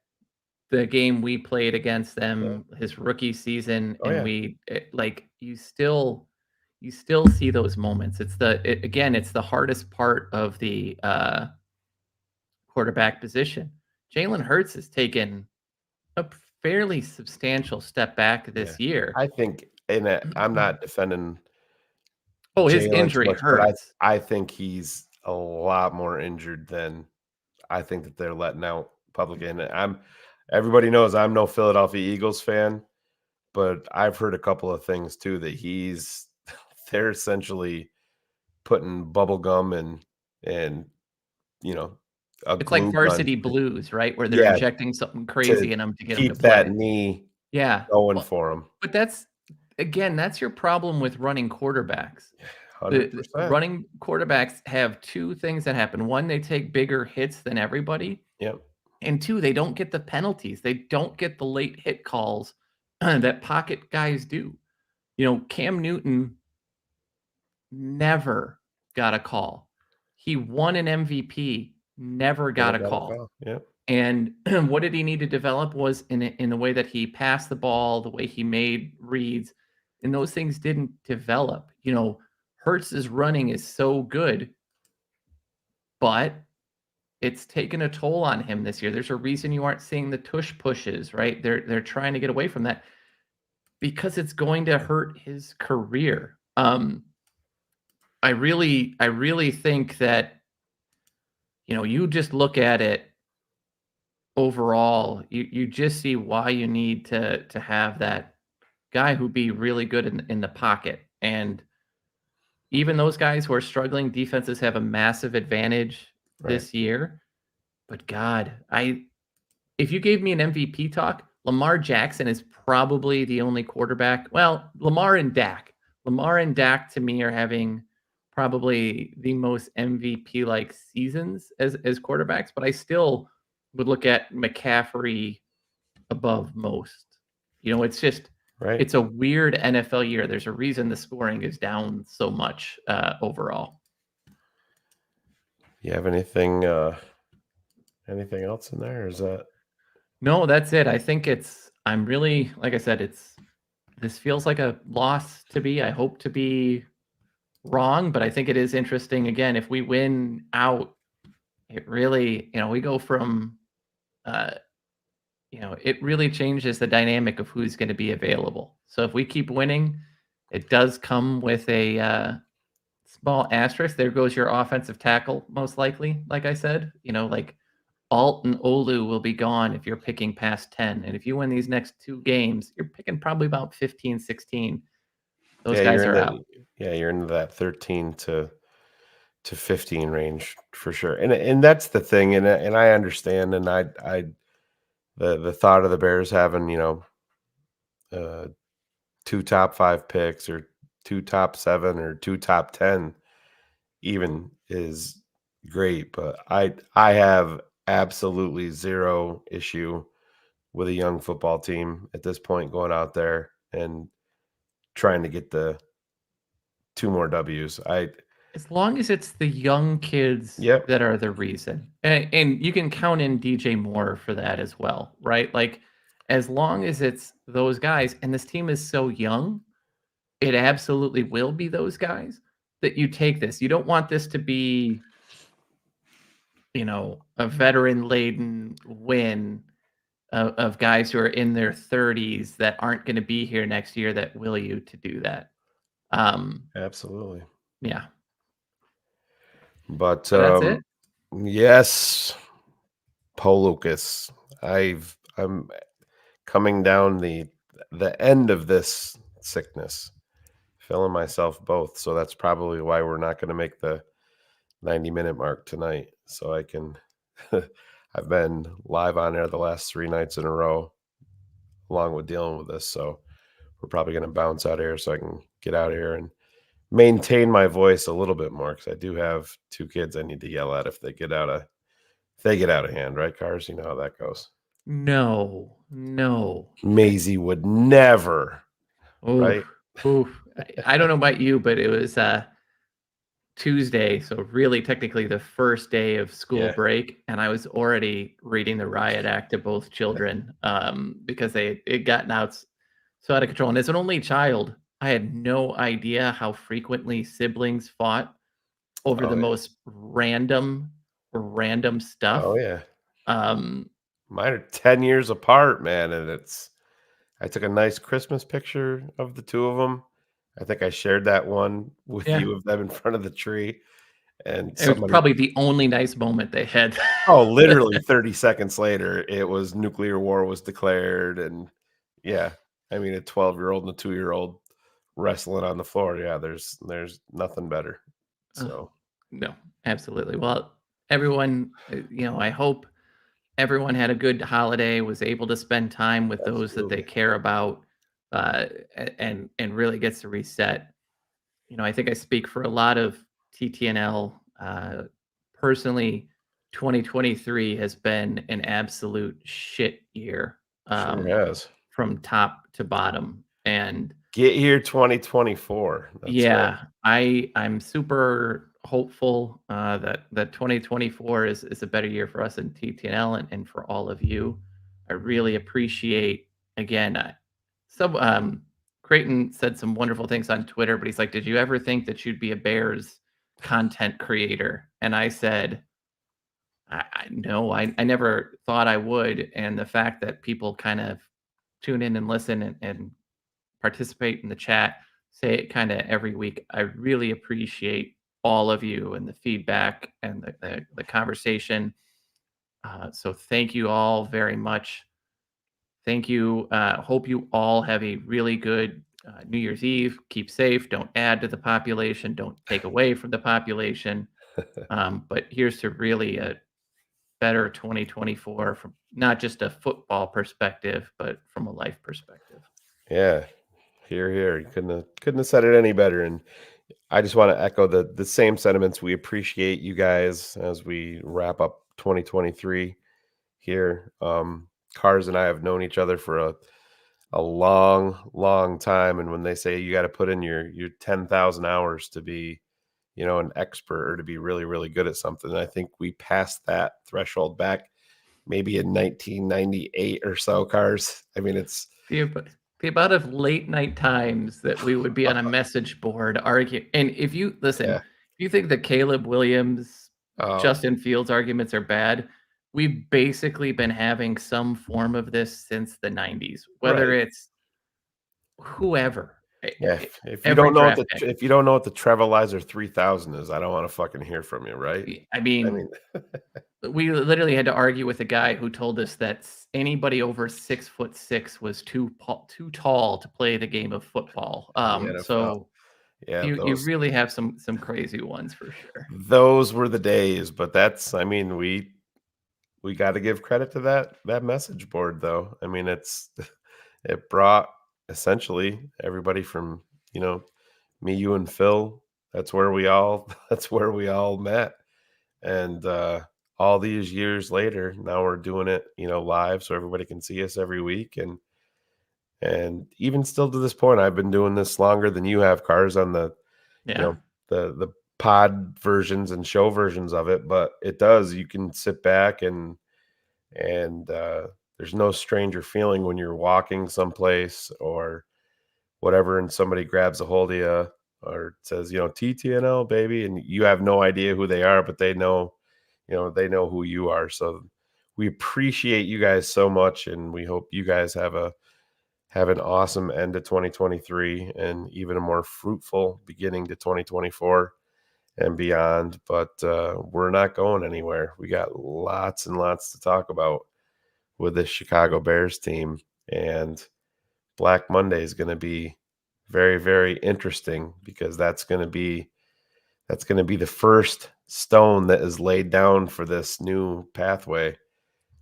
Speaker 6: the game we played against them, his rookie season, you still see those moments. It's the hardest part of the quarterback position. Jalen Hurts has taken a fairly substantial step back this year.
Speaker 2: I think, and I'm not defending.
Speaker 6: His injury hurts.
Speaker 2: I think he's a lot more injured than I think that they're letting out publicly. And everybody knows I'm no Philadelphia Eagles fan, but I've heard a couple of things too that they're essentially putting bubble gum and
Speaker 6: it's like Varsity Blues, right? Where they're injecting something crazy in them to get them to play.
Speaker 2: That knee going for them.
Speaker 6: But that's your problem with running quarterbacks. The
Speaker 2: 100%.
Speaker 6: running quarterbacks have 2 things that happen. 1, they take bigger hits than everybody,
Speaker 2: Yep.
Speaker 6: and 2, they don't get the penalties. They don't get the late hit calls that pocket guys do. Cam Newton never got a call. He won an MVP, never got
Speaker 2: Never
Speaker 6: a
Speaker 2: got a
Speaker 6: call.
Speaker 2: call. Yep.
Speaker 6: And what did he need to develop was in the way that he passed the ball, the way he made reads, and those things didn't develop. Hurts's running is so good, but it's taken a toll on him this year. There's a reason you aren't seeing the tush pushes, right? They're trying to get away from that because it's going to hurt his career. I really think that you just look at it overall, you just see why you need to have that guy who be really good in the pocket. And even those guys who are struggling, defenses have a massive advantage
Speaker 2: Right.
Speaker 6: this year. But God, if you gave me an MVP talk, Lamar Jackson is probably the only quarterback. Well, Lamar and Dak. Lamar and Dak to me are having probably the most MVP-like seasons as quarterbacks, but I still would look at McCaffrey above most. It's just
Speaker 2: Right.
Speaker 6: it's a weird NFL year. There's a reason the scoring is down so much overall.
Speaker 2: You have anything else in there? Or is that
Speaker 6: No, that's it. I think I'm really, like I said, this feels like a loss to me. I hope to be wrong, but I think it is interesting. Again, if we win out, it really, we go from, it really changes the dynamic of who's going to be available. So if we keep winning, it does come with a small asterisk. There goes your offensive tackle, most likely. Like I said, like Alt and Olu will be gone if you're picking past 10. And if you win these next 2 games, you're picking probably about 15, 16. Those guys are out.
Speaker 2: Yeah, you're into that 13 to 15 range for sure. And that's the thing. And I understand. And the thought of the Bears having, 2 top 5 picks or 2 top 7 or 2 top 10 even is great. But I have absolutely zero issue with a young football team at this point going out there and trying to get the 2 more W's.
Speaker 6: As long as it's the young kids
Speaker 2: Yep.
Speaker 6: that are the reason. And you can count in DJ Moore for that as well, right? Like, as long as it's those guys, and this team is so young, it absolutely will be those guys that you take this. You don't want this to be, a veteran-laden win of guys who are in their 30s that aren't going to be here next year that will you to do that.
Speaker 2: Absolutely.
Speaker 6: Yeah.
Speaker 2: But
Speaker 6: So that's it.
Speaker 2: yes, Paul Lucas. I'm coming down the end of this sickness, feeling myself both. So that's probably why we're not going to make the 90-minute mark tonight. So I can I've been live on air the last 3 nights in a row along with dealing with this. So we're probably going to bounce out here so I can get out of here and maintain my voice a little bit more, because I do have 2 kids I need to yell at if they get out of hand, right, Cars? You know how that goes.
Speaker 6: No.
Speaker 2: Maisie would never.
Speaker 6: Oof,
Speaker 2: Right?
Speaker 6: oof. I don't know about you, but it was Tuesday, so really technically the first day of school break, and I was already reading the riot act to both children because it gotten out so out of control. And as an only child, I had no idea how frequently siblings fought over the most random stuff.
Speaker 2: Oh yeah.
Speaker 6: Um,
Speaker 2: Mine are 10 years apart, man, and I took a nice Christmas picture of the 2 of them. I think I shared that one with you of them in front of the tree. And
Speaker 6: it was probably the only nice moment they had.
Speaker 2: literally 30 seconds later, it was nuclear war was declared. And yeah, I mean, a 12-year-old and a 2-year-old wrestling on the floor. Yeah, there's nothing better. So
Speaker 6: no, absolutely. Well, everyone, I hope everyone had a good holiday, was able to spend time with those that they care about, and really gets to reset. I think I speak for a lot of TTNL. Personally, 2023 has been an absolute shit year,
Speaker 2: Sure has.
Speaker 6: from top to bottom. And
Speaker 2: Get here 2024. That's right.
Speaker 6: yeah, I'm super hopeful that 2024 is a better year for us in TTNL and for all of you. I really appreciate, again, some Creighton said some wonderful things on Twitter, but he's like, "Did you ever think that you'd be a Bears content creator?" And I said, no, I never thought I would. And the fact that people kind of tune in and listen and participate in the chat, say it kind of every week. I really appreciate all of you and the feedback and the conversation. So thank you all very much. Thank you. Hope you all have a really good New Year's Eve. Keep safe. Don't add to the population. Don't take away from the population. But here's to really a better 2024 from not just a football perspective, but from a life perspective.
Speaker 2: Yeah. Here. You couldn't have said it any better. And I just want to echo the same sentiments. We appreciate you guys as we wrap up 2023 here. Cars and I have known each other for a long time. And when they say you got to put in your 10,000 hours to be, an expert or to be really, really good at something, I think we passed that threshold back maybe in 1998 or so. Cars. I mean, it's
Speaker 6: The amount of late night times that we would be on a message board arguing. And if you listen,
Speaker 2: Yeah.
Speaker 6: if you think the Caleb Williams, Justin Fields arguments are bad, we've basically been having some form of this since the 90s, whether
Speaker 2: Right.
Speaker 6: it's whoever.
Speaker 2: Yeah, if you
Speaker 6: every
Speaker 2: don't know
Speaker 6: draft pick.
Speaker 2: if you don't know what the Trevalizer 3000 is, I don't want to fucking hear from you, right?
Speaker 6: I mean, we literally had to argue with a guy who told us that anybody over 6'6" was too tall to play the game of football.
Speaker 2: NFL.
Speaker 6: So
Speaker 2: Yeah,
Speaker 6: you really have some crazy ones for sure.
Speaker 2: those were the days. But that's, I mean, we got to give credit to that message board, though. I mean, it brought essentially everybody from me, you, and Phil. That's where we all met. And all these years later, now we're doing it, live, so everybody can see us every week. And even still to this point, I've been doing this longer than you have, Cars, on the the pod versions and show versions of it. But you can sit back and there's no stranger feeling when you're walking someplace or whatever, and somebody grabs a hold of you or says, TTNL baby, and you have no idea who they are, but they know who you are. So we appreciate you guys so much, and we hope you guys have an awesome end to 2023 and even a more fruitful beginning to 2024 and beyond. But we're not going anywhere. We got lots and lots to talk about with this Chicago Bears team, and Black Monday is going to be very, very interesting because that's going to be the first stone that is laid down for this new pathway,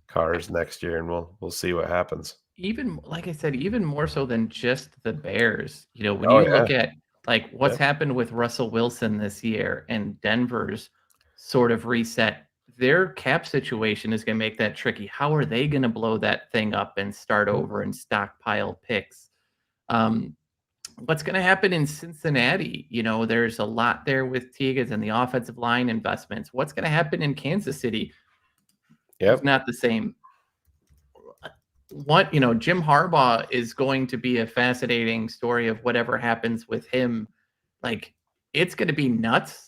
Speaker 2: Cars, next year, and we'll see what happens.
Speaker 6: Even like I said, even more so than just the Bears. When you look at like what's happened with Russell Wilson this year and Denver's sort of reset, their cap situation is going to make that tricky. How are they going to blow that thing up and start over and stockpile picks? What's going to happen in Cincinnati? There's a lot there with Teagas and the offensive line investments. What's going to happen in Kansas City? It's not the same. Jim Harbaugh is going to be a fascinating story of whatever happens with him. Like, it's going to be nuts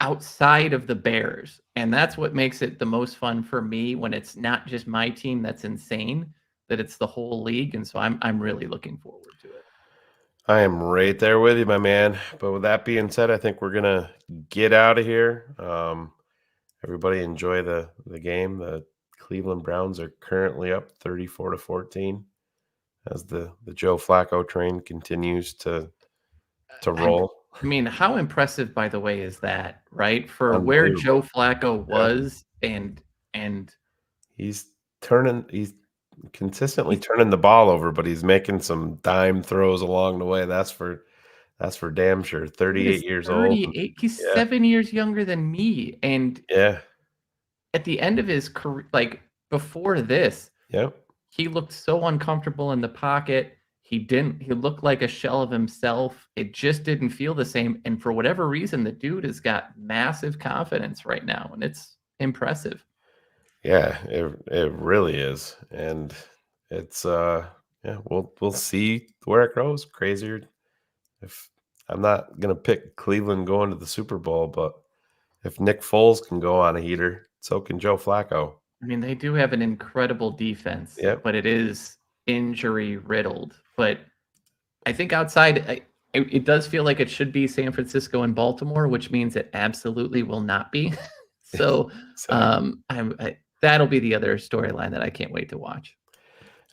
Speaker 6: outside of the Bears. And that's what makes it the most fun for me, when it's not just my team that's insane, that it's the whole league. And so I'm really looking forward to it.
Speaker 2: I am right there with you, my man. But with that being said, I think we're going to get out of here. Everybody enjoy the game. The Cleveland Browns are currently up 34-14 as the Joe Flacco train continues to roll.
Speaker 6: I mean, how impressive, by the way, is that, right? For where Joe Flacco was, and
Speaker 2: he's consistently turning the ball over, but he's making some dime throws along the way. That's for That's for damn sure.
Speaker 6: Dude
Speaker 2: 38
Speaker 6: is
Speaker 2: years old.
Speaker 6: 38. He's
Speaker 2: Yeah.
Speaker 6: 7 years younger than me. And
Speaker 2: Yeah.
Speaker 6: at the end of his career, like before this,
Speaker 2: Yep.
Speaker 6: he looked so uncomfortable in the pocket. He looked like a shell of himself. It just didn't feel the same. And for whatever reason, the dude has got massive confidence right now, and it's impressive.
Speaker 2: Yeah, it really is. And it's yeah, we'll see where it goes. Crazier. If I'm not gonna pick Cleveland going to the Super Bowl, but if Nick Foles can go on a heater, so can Joe Flacco.
Speaker 6: I mean, they do have an incredible defense,
Speaker 2: Yep.
Speaker 6: but it is injury riddled. But I think outside, it does feel like it should be San Francisco and Baltimore, which means it absolutely will not be. So that'll be the other storyline that I can't wait to watch.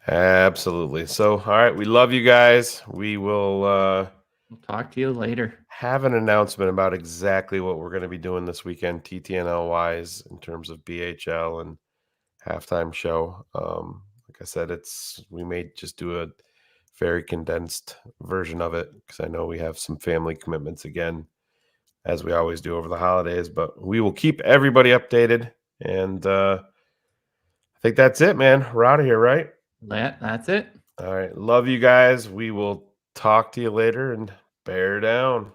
Speaker 2: Absolutely. So, all right, we love you guys. We will
Speaker 6: We'll talk to you later.
Speaker 2: have an announcement about exactly what we're going to be doing this weekend, TTNL wise, in terms of BHL and halftime show. Like I said, we may just do a very condensed version of it because I know we have some family commitments again, as we always do over the holidays. But we will keep everybody updated, and I think that's it, man. We're out of here, right?
Speaker 6: That's it.
Speaker 2: All right. Love you guys. We will talk to you later, and bear down.